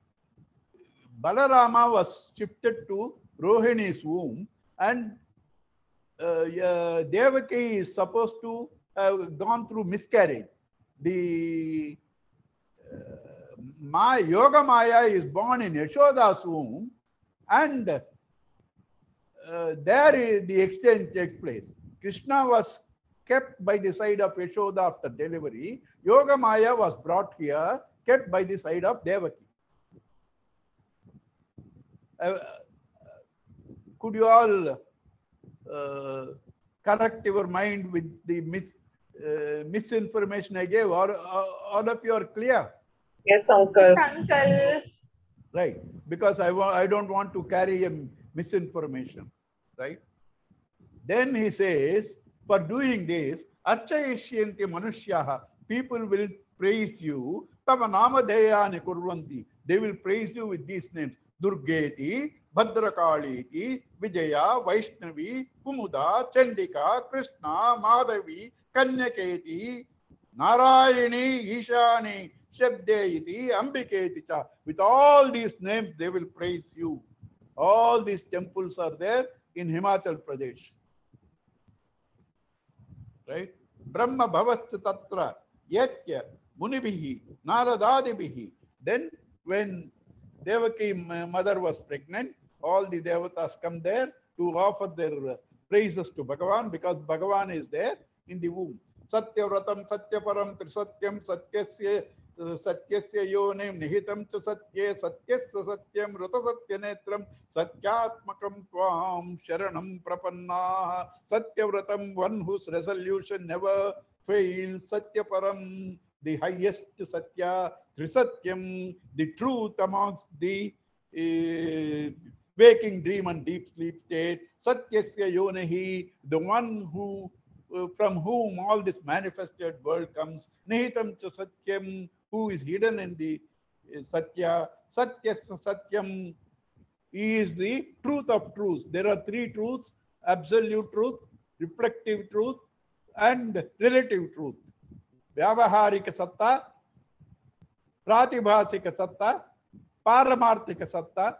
Balarama was shifted to Rohini's womb, and Devaki is supposed to have gone through miscarriage. The Yoga Maya is born in Yashoda's womb, and there the exchange takes place. Krishna was kept by the side of Yashoda after delivery. Yoga Maya was brought here, kept by the side of Devaki. Could you all correct your mind with the misinformation I gave? Or all of you are clear? Yes, uncle. Uncle. Right, because I don't want to carry a misinformation, right? Then he says, for doing this, archayishyanti manushyaha, people will praise you. Tava namadeyani kurvanti, they will praise you with these names: Durgeti, Bhadrakaliti, Vijaya, Vaishnavi, Kumuda, Chandika, Krishna, Madhavi, Kanyaketi, Narayani, Ishani, Shabdeiti, Ambiketi cha. With all these names, they will praise you. All these temples are there in Himachal Pradesh. Right? Brahma bhavasya tatra yatya munibihi naradadibihi. Then when Devaki mother was pregnant, all the devatas come there to offer their praises to Bhagavan, because Bhagavan is there in the womb. Satyavratam satyaparam trisatyam satyasya satyasya yonim nihitam cha satye satyasya satyam ruta satyanetram satyatmakam tvam sharanam prapanna. Satyavratam, one whose resolution never fails. Satyaparam, the highest Satya. Trisatyam, the truth amongst the waking dream and deep sleep state. Satyasya yonehi, the one who from whom all this manifested world comes. Nihitam cha satyam, who is hidden in the Satya. Satyasya satyam is the truth of truths. There are three truths: absolute truth, reflective truth, and relative truth. Vyavaharika satta, pratibhasika satta, paramarthika satta.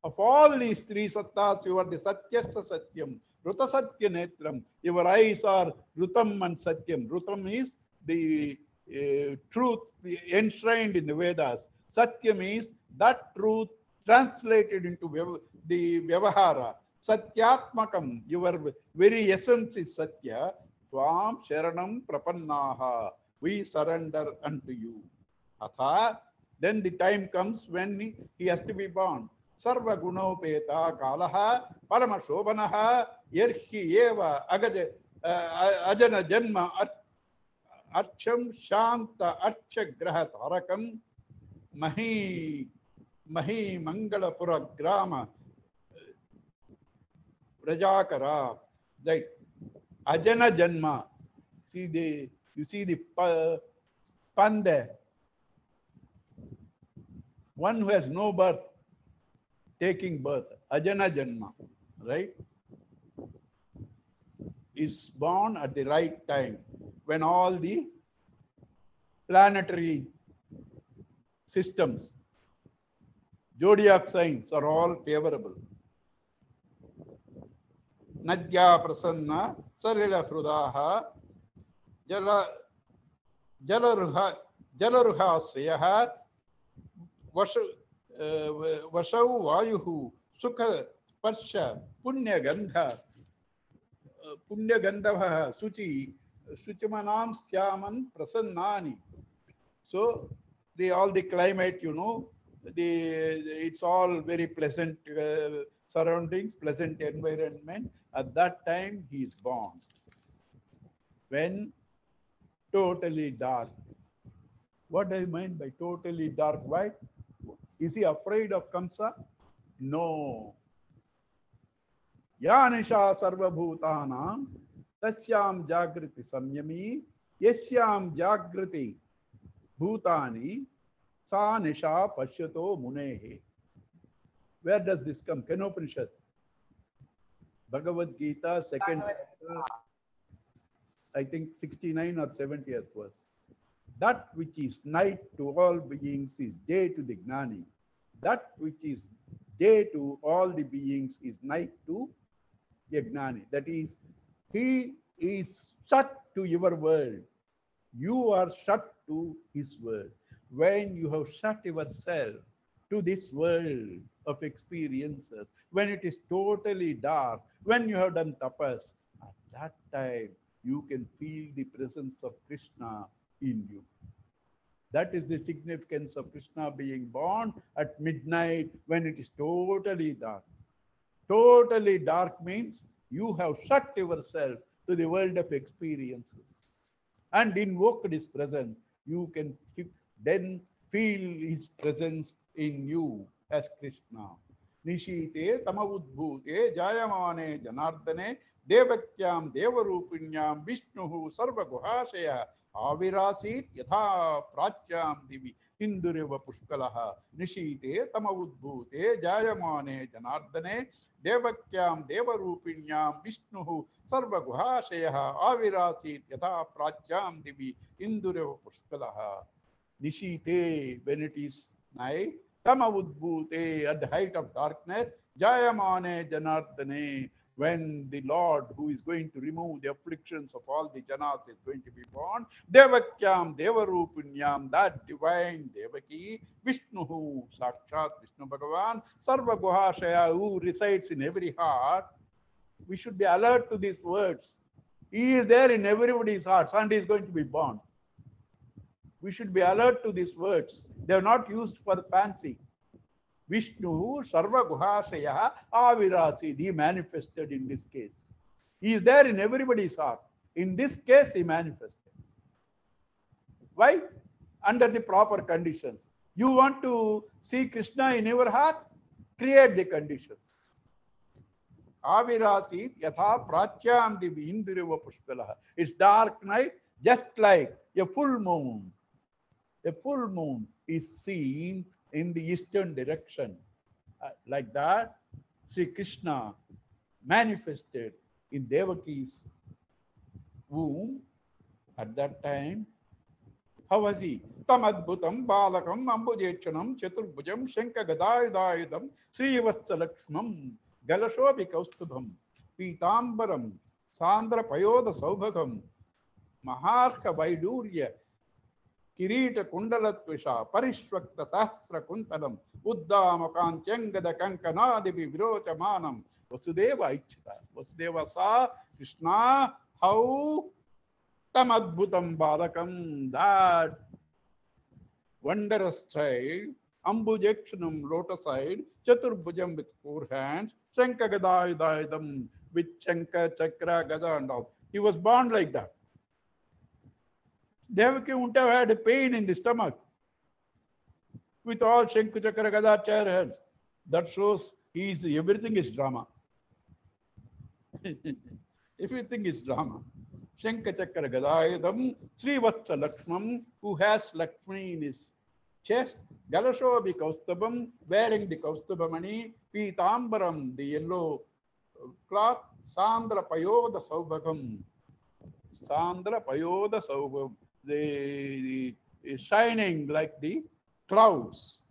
Of all these three sattas, you are the satyasya satyam, ruta satya netram. Your eyes are rutam and satyam. Rutam is the truth enshrined in the Vedas. Satyam is that truth translated into the Vyavahara. Satyatmakam, your very essence is Satya. Tvam Sharanam Prapannaha, we surrender unto you. Atha, then the time comes when he has to be born. Sarva Gunopeta Kalaha, Parama Shobanaha, Yerhi Eva Ajana Janma Archam Shanta Archa Graha Tarakam Mahi Mangalapura Grama Rajakara. Right. Ajana Janma. You see the pan there. One who has no birth, taking birth. Ajana Janma. Right? Is born at the right time, when all the planetary systems, zodiac signs are all favorable. Nadya prasanna salila hrudaha jalaruha sriyaha vashau vayuhu sukha sparsha punya gandha suchimanam syaman prasannani. So all the climate, it's all very pleasant surroundings, pleasant environment. At that time he is born, when totally dark. What do I mean by totally dark? Why? Is he afraid of Kamsa? No. या निशा सर्वभूतानां तस्यां जागृति संयमी यस्यां जागृति bhutani sa nisha pashyato munehe. Where does this come? Kenopanishad. Bhagavad Gita, second chapter, I think 69 or 70th verse. That which is night to all beings is day to the Gnani. That which is day to all the beings is night to the Gnani. That is, he is shut to your world. You are shut to his world. When you have shut yourself to this world of experiences, when it is totally dark, when you have done tapas, at that time you can feel the presence of Krishna in you. That is the significance of Krishna being born at midnight when it is totally dark. Totally dark means you have shut yourself to the world of experiences and invoked his presence. You can then feel his presence in you as Krishna. Nishite tamavudbhute jayamane janardane devakyam devarupinyam vishnuhu sarva guhashaya avirasit yatha pratyam divi Hindureva pushkalaha nishite tamavudbhute jayamane janardane devakyam devarupinyam vishnuhu sarva guhashaya avirasit yatha pratyam divi Hindureva pushkalaha. Nishite, when it is night, tamavudbhute, at the height of darkness, jayamane janardane, when the Lord who is going to remove the afflictions of all the janas is going to be born, devakyam devarupinyam, that divine Devaki, Vishnuhu, Sakshat Vishnu Bhagavan, Sarva Guhashaya, who resides in every heart. We should be alert to these words. He is there in everybody's hearts and he is going to be born. We should be alert to these words. They are not used for fancy. Vishnu, Sarva Guhashaya, Avirasi, he manifested in this case. He is there in everybody's heart. In this case, he manifested. Why? Under the proper conditions. You want to see Krishna in your heart? Create the conditions. Avirasi, Yatha Pratyam Divi Indiriva Pushkalaha. It's dark night, just like a full moon. A full moon is seen in the eastern direction. Like that, Sri Krishna manifested in Devaki's womb at that time. How was he? Tamadbhutam balakam ambujechanam chaturbhujam shanka gadayudayudam srivatsalakshmam galashobi kaustubham pitambaram sandra payoda saubhagam maharka vaidurya Kirita Kundalatvisha, Parishwakta Sahasra Kuntalam, Uddama Kanchangada Kankanadibi Virocha Manam, Vasudeva Ichita. Vasudeva saw Krishna, how Tamadbhutam Balakam, that wondrous child, Ambujakshanam lotus-eyed, Chaturbhujam with 4 hands, Shankagadayudayadam with Shanka, Chakra, Gada and all. He was born like that. Devaki wouldn't have had a pain in the stomach with all Shanku Chakra Gada chair heads. That shows everything is drama. Everything is drama. Shanka Chakra Gadayadam, Sri Vatsa Lakshmam, who has Lakshmi in his chest, Galashobi Kaustabam, wearing the Kaustabamani, Pitambaram, the yellow cloth, Sandra Payoda Saubhagam. Sandra Payoda Saubhagam. The shining like the clouds.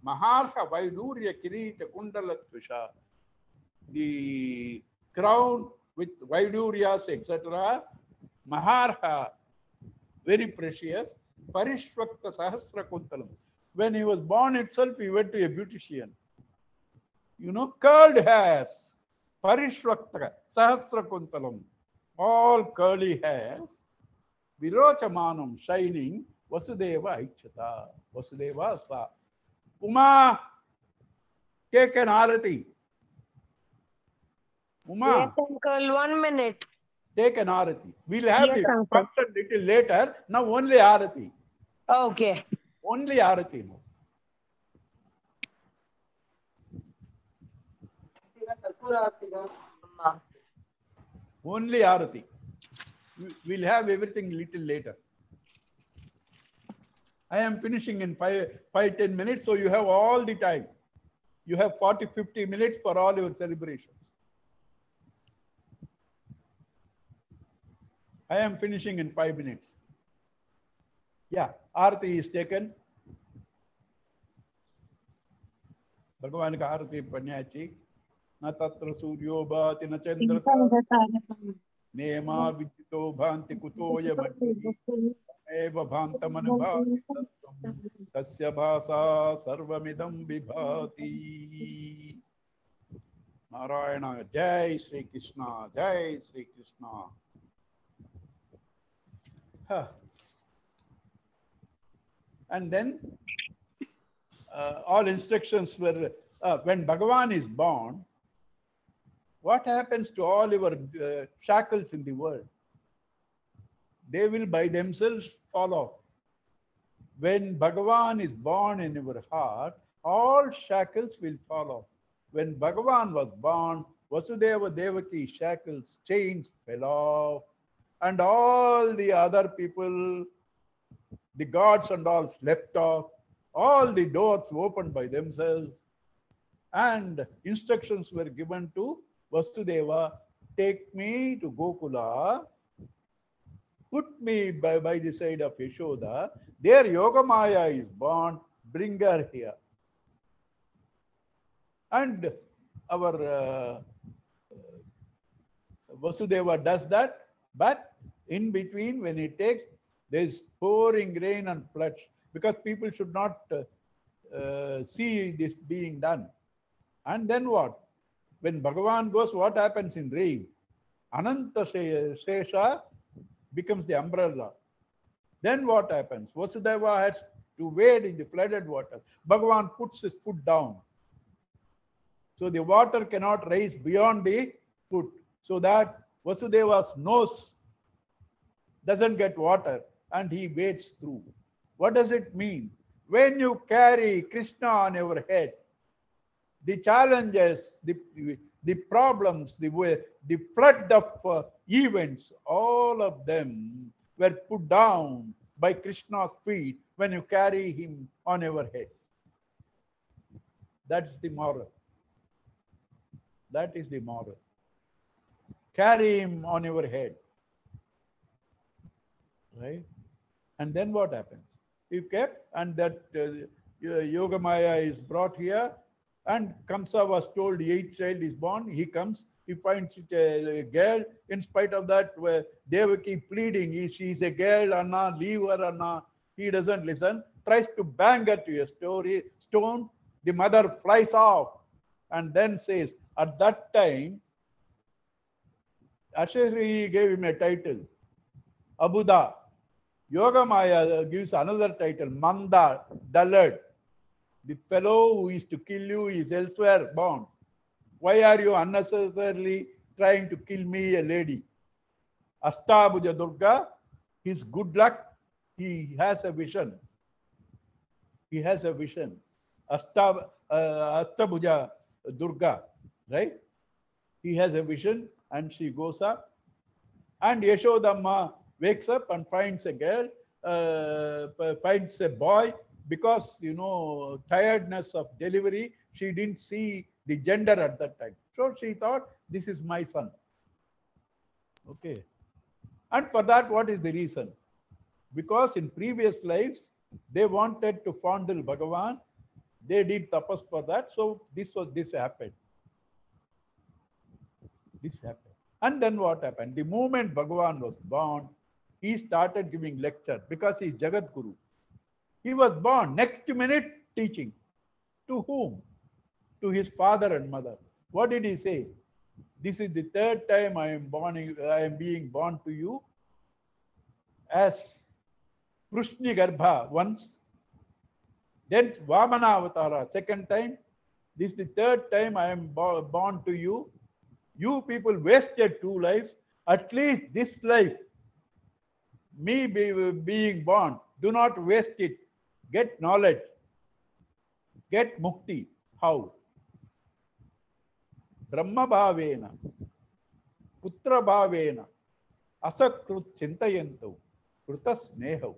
Maharha Vaidurya Kirita Kundalatvisha. The crown with Vaiduryas, etc. Maharha, very precious. Parishwakta Sahasra Kuntalam. When he was born itself, he went to a beautician. You know, curled hairs. Parishwakta Sahasra Kuntalam. All curly hairs. Virochamanam, shining, Vasudeva Aichata. Vasudeva sa. Uma, take an arati. Uma. Yes, uncle, 1 minute. Take an arati. We'll have Yes, the uncle. function little later. Now only arati. Okay. Only arati now. Only Arati. We'll have everything little later. I am finishing in 10 minutes, so you have all the time. You have 40-50 minutes for all your celebrations. I am finishing in 5 minutes. Yeah, Arati is taken. Bhagavan ka Arati panyachi. Na tatra suryo bhati na chandrata. Nema vidito bhanti kutoya madhi. Eva bhantamanubhati sattvam. Tasya bhasa sarvamidam vibhati. Narayana, Jai Sri Krishna, Jai Sri Krishna. And then all instructions were, when Bhagavan is born, what happens to all your shackles in the world? They will by themselves fall off. When Bhagavan is born in your heart, all shackles will fall off. When Bhagavan was born, Vasudeva Devaki shackles, chains fell off. And all the other people, the gods and all slept off. All the doors opened by themselves. And instructions were given to Vasudeva, take me to Gokula, put me by the side of Yashoda. There Yogamaya is born, bring her here. And our Vasudeva does that, but in between, when he takes, there is pouring rain and floods, because people should not see this being done. And then what? When Bhagavan goes, what happens in rain? Ananta Shesha becomes the umbrella. Then what happens? Vasudeva has to wade in the flooded water. Bhagavan puts his foot down. So the water cannot rise beyond the foot. So that Vasudeva's nose doesn't get water and he wades through. What does it mean? When you carry Krishna on your head, the challenges, the problems, the flood of events, all of them were put down by Krishna's feet when you carry him on your head. That's the moral. That is the moral. Carry him on your head. Right? And then what happens? You kept, and that Yogamaya is brought here, and Kamsa was told the 8th child is born. He comes, he finds it a girl. In spite of that, Devaki pleading, she is a girl, Anna, leave her, Anna. He doesn't listen, tries to bang her to a stone. The mother flies off and then says, at that time, Asheri gave him a title, Abuda. Yogamaya gives another title, Manda, dullard. The fellow who is to kill you is elsewhere born. Why are you unnecessarily trying to kill me, a lady? Ashtabhuja Durga, his good luck, he has a vision. He has a vision. Ashtabhuja Durga, right? He has a vision and she goes up. And Yashodamma wakes up and finds a girl, finds a boy, because, tiredness of delivery, she didn't see the gender at that time. So she thought, this is my son. Okay. And for that, what is the reason? Because in previous lives, they wanted to fondle Bhagavan. They did tapas for that. So this happened. This happened. And then what happened? The moment Bhagavan was born, he started giving lecture because he is Jagat Guru. He was born, next minute teaching. To whom? To his father and mother. What did he say? This is the 3rd time I am being born to you as Krushni Garbha once. Then Vamana Avatara, 2nd time. This is the 3rd time I am born to you. You people wasted 2 lives. At least this life, me being born, do not waste it. Get knowledge. Get mukti. How? Brahma Bhavena. putra bhavena asakrut chintayantu kruta snehav.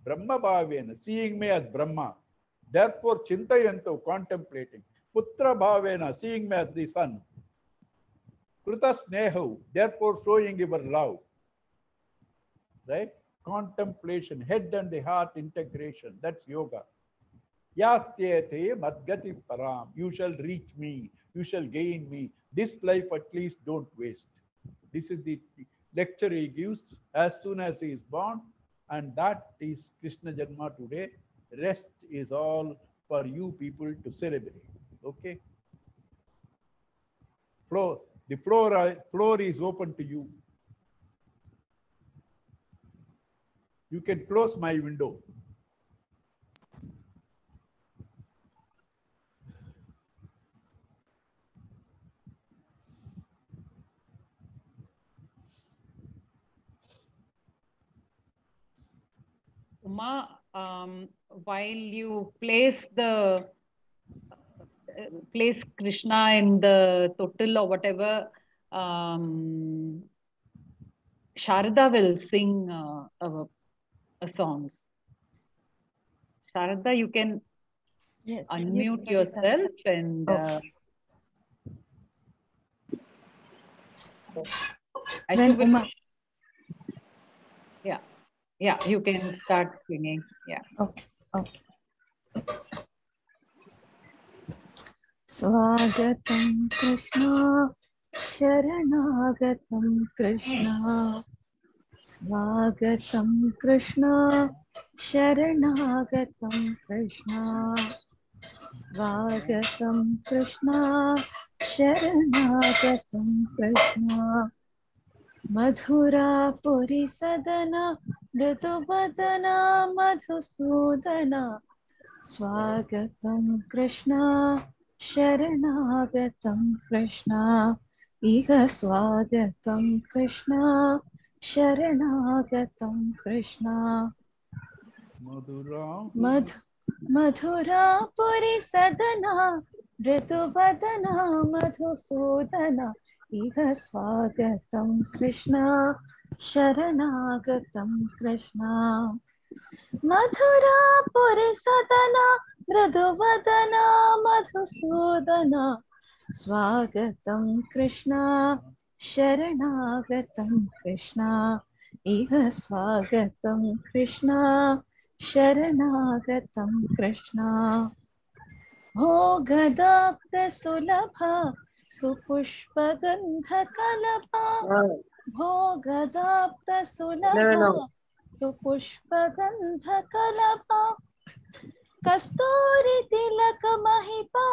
Brahma bhavena, seeing me as Brahma, therefore chintayantu, contemplating. Putra bhavena, seeing me as the son. Kruta snehav, therefore showing your love. Right? Contemplation, head and the heart integration. That's yoga. Yasyate madgati param. You shall reach me. You shall gain me. This life at least don't waste. This is the lecture he gives as soon as he is born. And that is Krishna Janma today. Rest is all for you people to celebrate. Okay? The floor is open to you. You can close my window. Uma, while you place Krishna in the total or whatever, Sharda will sing a song. Sharda, you can unmute yourself and yeah, you can start singing. Yeah. Okay. Swagatam Krishna, Sharanagatam Krishna. Swagatam Krishna, Sharanagatam Krishna. Swagatam Krishna, Sharanagatam Krishna. Madhura Puri Sadana, Mridubadana Madhusudana. Swagatam Krishna, Sharanagatam Krishna. Iha Swagatam Krishna, Sharanagatam Krishna. Madhura Puri Sadana, Mridubadana Madhusudana. Iha Swagatam Krishna, Sharanagatam Krishna. Madhura Puri Sadana, Mriduvadana Madhusudana. Swagatam Krishna, Sharanagatam Krishna. Iha Swagatam Krishna, Sharanagatam Krishna. Bhogadapta Sulabha, Supushpagandha Kalapa. Bhogadapta Sulabha, Supushpagandha Kalapa. Kasturi Tilaka Mahipa,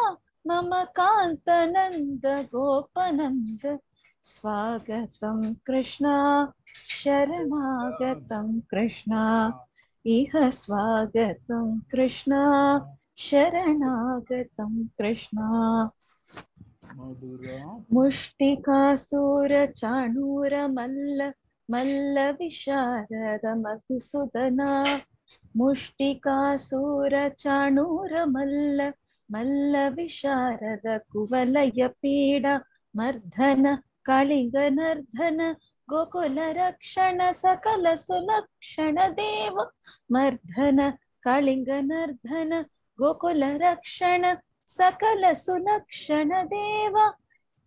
Mama Kantananda Gopananda. Swagatam Krishna, Sharanagatam Krishna. Iha Swagatam Krishna, Sharanagatam Krishna. Mushtikasura Chanura Malla Visharada Madhusudana. Mushtikasura Chanura Malla Visharada Kuvalaya Pida Mardhana Kalinga Nardhana Gokula Rakshana Sakala Sulakshana Deva Mardhana Kalinga Nardhana Gokula Rakshana Sakala Sulakshana Deva.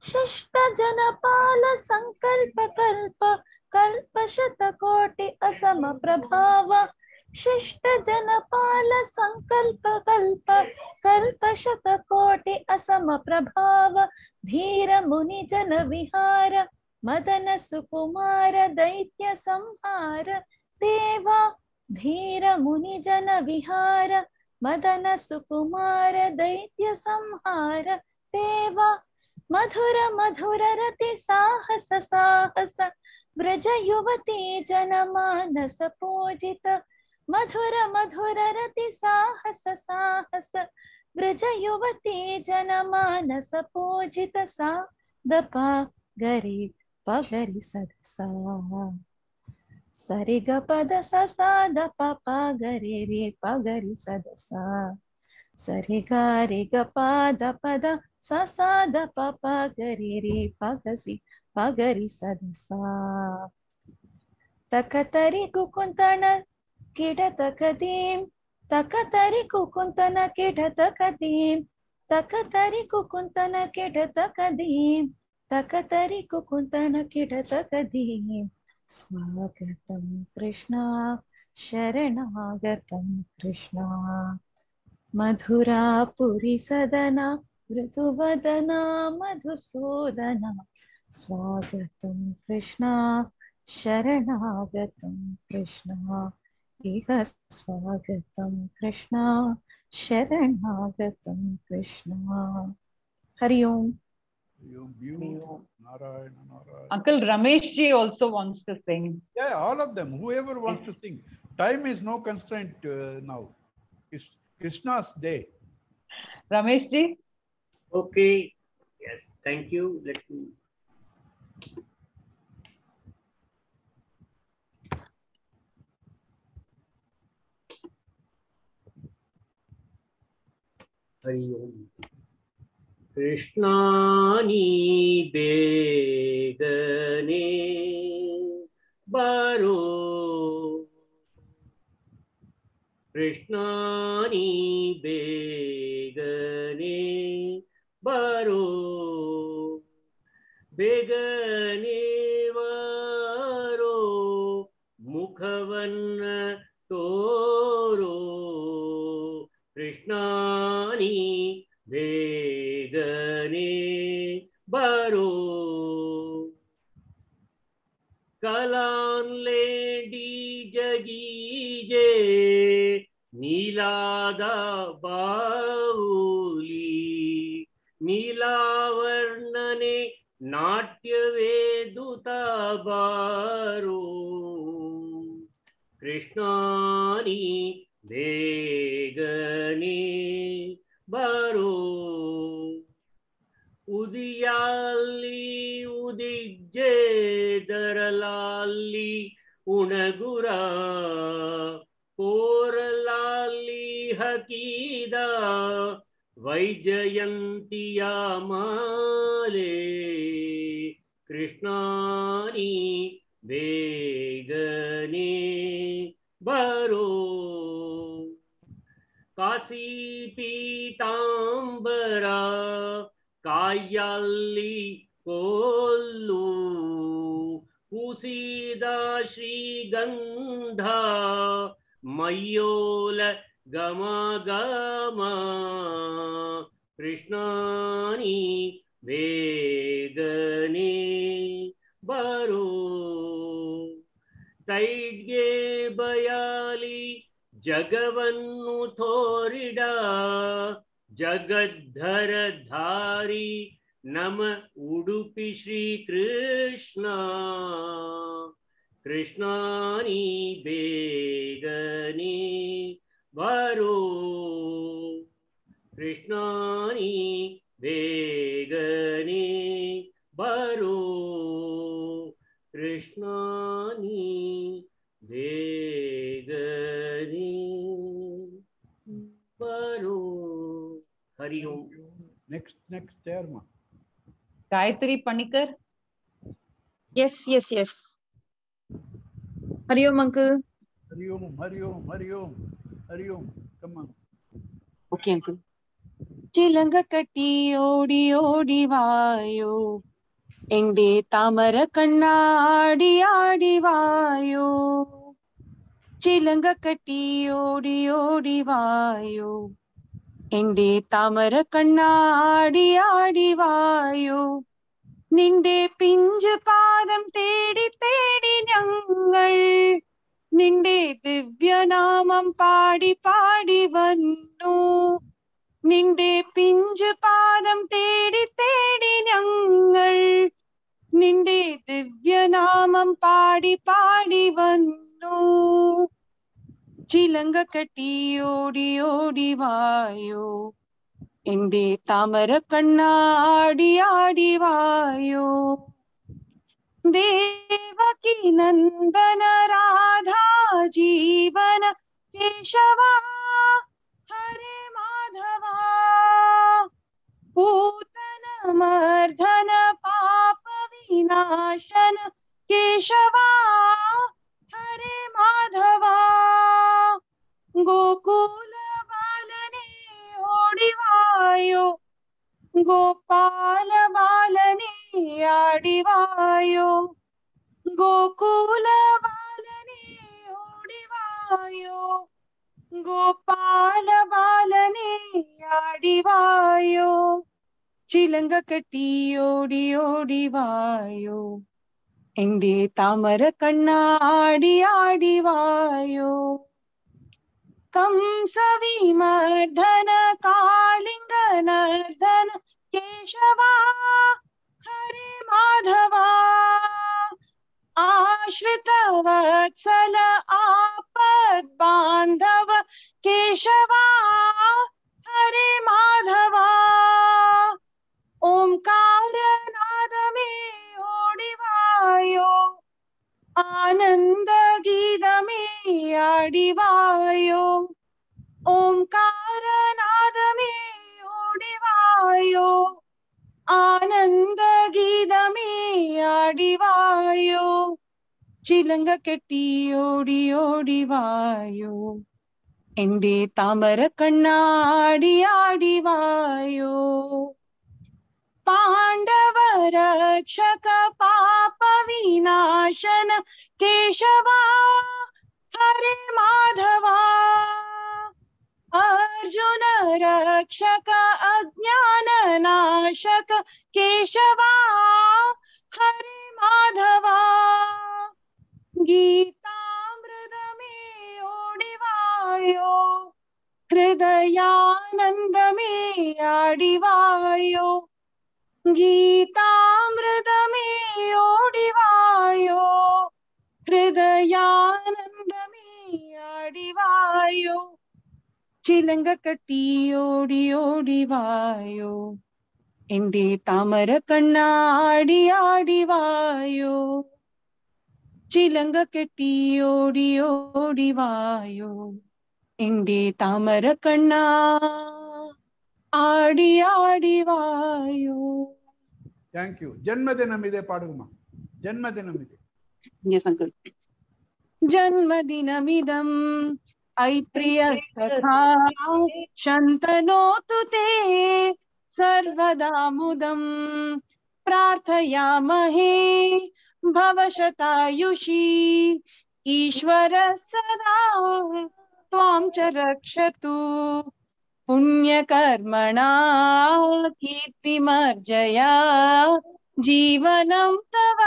Shishta Janapala Sankalpa Kalpa Kalpa Shatakoti Asama Prabhava. Shishta Janapala Sankalpa Kalpa Kalpa Shatakoti Asama Prabhava. Dhira Muni Jana Vihara Madana Sukumara Daitya Samhara Deva. Dhira Muni Jana Vihara Madana Sukumara Daitya Samhara Deva. Madhura Madhura Rati Sahasa Sahasa Braja Yuvati Janamanasa Pujita. Madhura Madhura Rati Sahasa Sahasa Braja Yuvati Janamanasa Pujita. Sa Dapa Gari Pagari Sadasa Sariga Pada Sasa Dapa Pagari Pagari Sadasa ಸರಿ ಗಾರಿ ಗ ಪಾದ ಪದ ಸ ಸಾದ ಪ ಪ ಗರಿ ರಿ ಪಗಸಿ ಪಗರಿ ಸದ ಸಾ ತಕತರಿ ಕುಕುಂತನ ಕಿಡ ತಕದೀಂ ತಕತರಿ ಕುಕುಂತನ ಕಿಡ ತಕದೀಂ ತಕತರಿ ಕುಕುಂತನ ಕಿಡ ತಕದೀಂ ತಕತರಿ ಕುಕುಂತನ ಕಿಡ ತಕದೀಂ ಸ್ವಾಗತಂ ಕೃಷ್ಣ ಶರಣಾಗತಂ ಕೃಷ್ಣ ಮಧುರಾಪುರಿ ಸದನ ಮೃದುವದನ ಮಧುಸೂದನ ಸ್ವಾಗತಂ ಕೃಷ್ಣ ಶರಣಾಗತಂ ಕೃಷ್ಣ ಈಗ ಸ್ವಾಗತಂ ಕೃಷ್ಣ ಶರಣಾಗತಂ ಕೃಷ್ಣ ಹರಿ ಓಂ. Narayana, Narayana. Uncle Ramesh ji also wants to sing. Yeah, all of them, whoever wants to sing. Time is no constraint now. It's Krishna's day. Ramesh ji? Okay. Yes, thank you. Let me. Hari Om. Krishnani begane baro. Krishnani begane baro. Begane varo mukhavanna toro. Krishnani begane baro. Kalan ledi jagije ನೀಲಾದ ಬಾವುಲಿ ನೀಲಾವರ್ಣನೆ ನಾಟ್ಯವೇ ದುತ ಬಾರೋ. ಕೃಷ್ಣಾನಿ ಬೇಗನೆ ಬಾರೋ. ಉದಿಯಾಲ್ಲಿ ಉದಿಜ್ಜೆ ದರಲಾಲ್ಲಿ ಉಣಗುರ ಕೋರಲಾಲ್ಲಿ ಹಕೀದ ವೈಜಯಂತಿಯ ಮಾಲೆ. ಕೃಷ್ಣಾನಿ ಬೇಗನೆ ಬರೋ. ಕಾಶಿ ಪೀತಾಂಬರ ಕಾಯಲ್ಲಿ ಕೊಲ್ಲು ಕುಸಿದ ಶ್ರೀಗಂಧ ಮಯ್ಯೋಲ ಗಮ ಗಮ. ಕೃಷ್ಣಾನಿ ಬೇಗನೆ ಬರೋ. ತೈಡ್ಗೆ ಬಯಾಲಿ ಜಗವನ್ನು ತೋರಿಡ ಜಗದ್ಧರ ಧಾರಿ ನಮ ಉಡುಪಿ ಶ್ರೀ ಕೃಷ್ಣ. ಕೃಷ್ಣಾನಿ ಬೇಗನೆ ಬರೋ. ಕೃಷ್ಣಾನಿ ಬೇಗನೆ ಬರೋ. ಕೃಷ್ಣಾನಿ ಬೇಗನೆ ಬರೋ. ಹರಿ ಓಂ. Next there, ma. Gayatri Panikar? Yes. Hari Om, uncle. Hari Om, Hari Om, Hari Om, Hari Om. Come on. Okay, uncle. Chilanga katti odi odi vayo. Ende tamara kanna adi adi vayo. Chilanga katti odi odi vayo. Ende tamara kanna adi adi vayo. നിന്റെ പിഞ്ചു പാദം തേടി തേടി ഞങ്ങൾ നിന്റെ ദിവ്യനാമം പാടി പാടി വന്നു. നിന്റെ പിഞ്ചു പാദം തേടി തേടി ഞങ്ങൾ നിന്റെ ദിവ്യനാമം പാടി പാടി വന്നു. ചിലങ്ക കെട്ടി ഓടി ഓടി വായോ. എന്റെ താമര കണ്ണാടി ആടി വായോ. ദേവകി നന്ദന രാധാ ജീവന കേശവ ഹരേ മാധവ पूतन मर्दन पाप विनाशन केशवा हरे माधवा गोकुल बालने ओडिवायो गोपाल बालने आडिवायो गोकुल बालने ओडिवायो गोपाल बालने आडिवायो चिलंग कटी ओडी ओडिवायो एंडे तामर कण्णा आडी आडिवायो कंस विमर्दन कालिंग नर्दन केशवा हरे माधवा आश्रित वत्सल आपद बांधव केशवा हरे माधवा ओंकार नाद में ओडिवायो आनंद गीत में आडिवायो ओंकार नाद में ओडिवायो आनंद गीत में आडिवायो चिलंग कटी ओडी ओडिवायो एंडे तामर कण्णा आडी आडिवायो पांडव रक्षक पाप विनाशन केशवा हरे माधवा अर्जुन रक्षक अज्ञान नाशक केशवा हरे माधवा गीतामृत में ओडिवायो हृदयानंद में आडिवायो गीतामृत में ओडिवायो हृदयानंद में आडिवायो चिलंग कटी ओडी ओडिवायो एंडे तामर कण्णा आडी आडिवायो चिलंग कटी ओडी ओडिवायो एंडे तामर कण्णा आडी आडिवायो Thank you. जन्मदिनम इदे पाडुमा. जन्मदिनम इदे. Yes, uncle. जन्मदिनमिदं अयि प्रियस्तथा शन्तनोतु ते सर्वदा मुदं प्रार्थयामहे भवशतायुषी ईश्वर सदा त्वां च रक्षतु पुण्यकर्मणा कीर्तिमर्जया जीवनं तव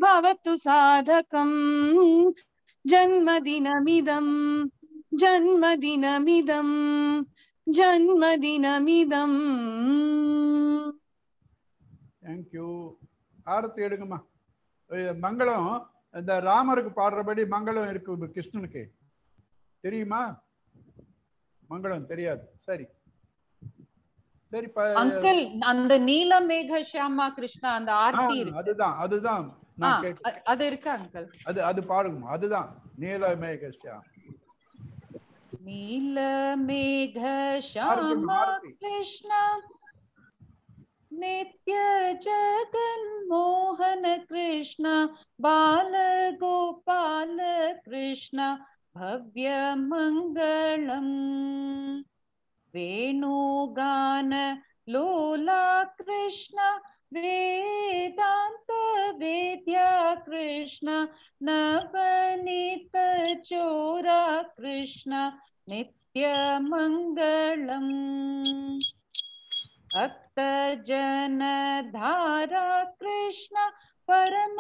भवतु साधकम् जन्मदिनमिदं जन्मदिनमिदं जन्मदिनमिदं Thank you. ஆரத்தி எடுங்கம்மா. மங்களம் இந்த ராமருக்கு பாடுறபடி மங்களம் இருக்கு கிருஷ்ணனுக்கு தெரியுமா? மங்களம் தெரியாது. சரி சரி அங்கிள் அந்த நீலமேக ஷியாமா கிருஷ்ணா அந்த ஆர்த்தி இருக்கு. அதுதான் நான் கேட்கிறேன். அது இருக்கா அங்கிள்? அது பாடுங்க. அதுதான் நீலமேக ஷியாமா. நீலமேக ஷியாமா கிருஷ்ணா नित्य जगन मोहन कृष्ण बाल गोपाल कृष्ण भव्य मंगलम वेणुगान लोला कृष्ण वेदांत वेद्या कृष्ण नवनीत चोरा कृष्ण नित्य मंगलम भक्त जन धारा कृष्ण परम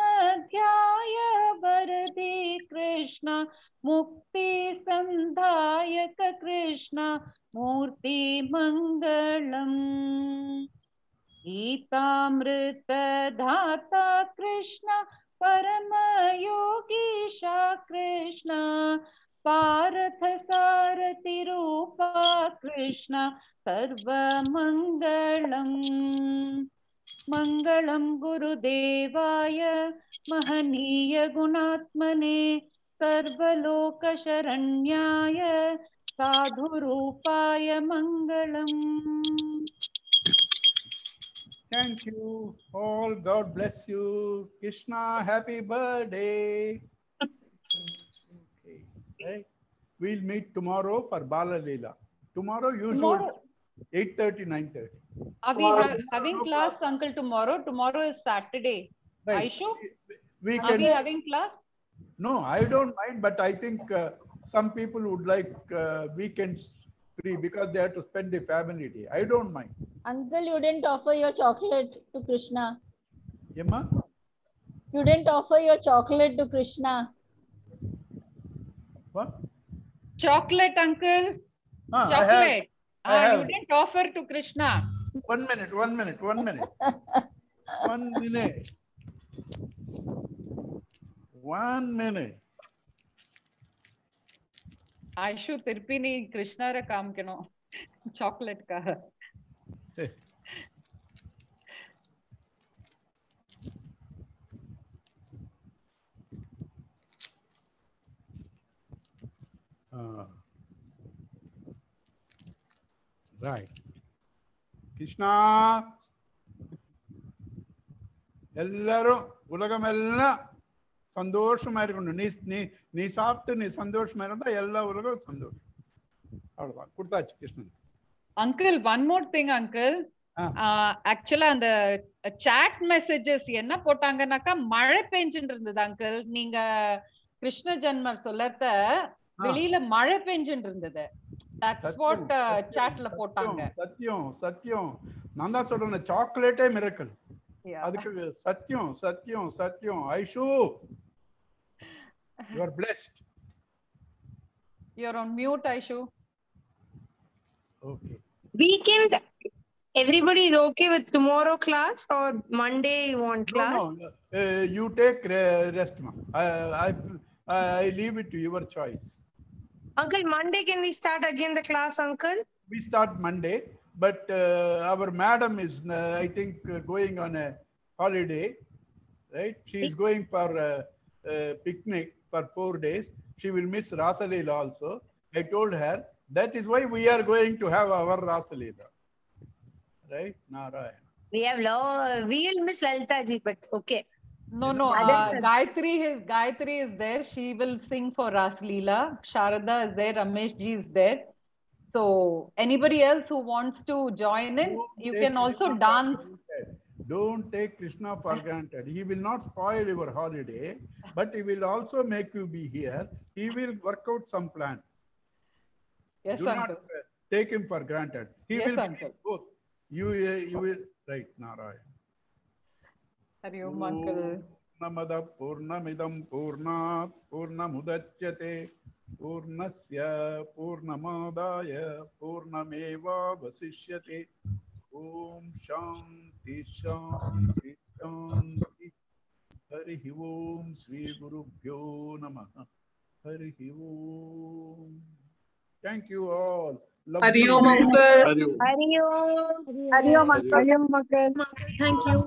ध्याय वरदे कृष्ण मुक्ति संधायक कृष्ण मूर्ति मंगलम गीतामृत धाता कृष्ण परम योगीशा कृष्ण पार्थ सारथि रूपा कृष्ण सर्वमंगलम मंगलम गुरुदेवाय महनीय गुणात्मने सर्वलोक शरण्याय साधु रूपाय मंगलम Thank you all. God bless you. Krishna, happy birthday. Okay, right. We'll meet tomorrow for Bala Leela. Tomorrow, usual 8:30, 9:30. Are we having No class, problem. Uncle, tomorrow? Tomorrow is Saturday. Right. Aishu, We are can. we having class? No, I don't mind, but I think some people would like weekends free because they have to spend the family day. I don't mind. Uncle, you didn't offer your chocolate to Krishna. Yema? You didn't offer your chocolate to Krishna. What? Chocolate, Uncle. I have. Chocolate. I have. You didn't offer to Krishna. 1 minute, 1 minute, 1 minute. 1 minute. 1 minute. Aishu, tirpi ni Krishna ra kaam keno. Chocolate ka. Right. Krishna. எல்லாரும் உலகம் எல்லாம் சந்தோஷமா இருக்கணும். நீ நீ நீ சாப்பிட்டு நீ சந்தோஷமா இருந்தா எல்லா உலகம் சந்தோஷம். அவ்வளவுதான். கொடுத்தாச்சு Krishnan. Uncle, one more thing, Uncle. Actually, அந்த chat messages என்ன போட்டாங்கன்னாக்கா மழை பெஞ்சுட்டு இருந்தது அங்கிள். நீங்க கிருஷ்ண ஜன்மர் சொல்லத்த வெளியில மழை பெஞ்சுட்டு இருந்தது. That's what chatல போட்டாங்க. சத்தியம் சத்தியம். நான் தான் சொல்றேன் சாக்லேட்டே மிரக்கல். அதுக்கு சத்தியம் சத்தியம் சத்தியம். Aishu, you are blessed. You're on mute, Aishu. Okay. Weekend, everybody is okay with tomorrow class or Monday you want class? No, you take rest, ma. I leave it to your choice. Uncle, Monday can we start again the class, Uncle? We start Monday, but our madam is, I think, going on a holiday, right? She is going for a picnic for 4 days. She will miss Rasalila also. I told her that is why we are going to have our Rasalila, right? Narayana. We will miss Lalita ji, but okay. No. Gayatri is there. She will sing for Ras Leela. Sharada is there. Ramesh ji is there. So anybody else who wants to join in, you can also dance. Don't take Krishna for granted. He will not spoil your holiday, but he will also make you be here. He will work out some plan. Yes, Do Uncle. not take him for granted. He Yes, will Uncle. be both. You will, right, Narayana. Hari Om, Uncle. Namada Purnamidam Purnat Purnamudachyate Purnasya Purnamadaya Purnameva Vasishyate. Om Shanti Shanti Shanti. Hari Om Sri Gurubhyo Namaha. Hari Om. Thank you all. Hari Om, Uncle. Hari Om. Hari Om, Uncle. Thank you.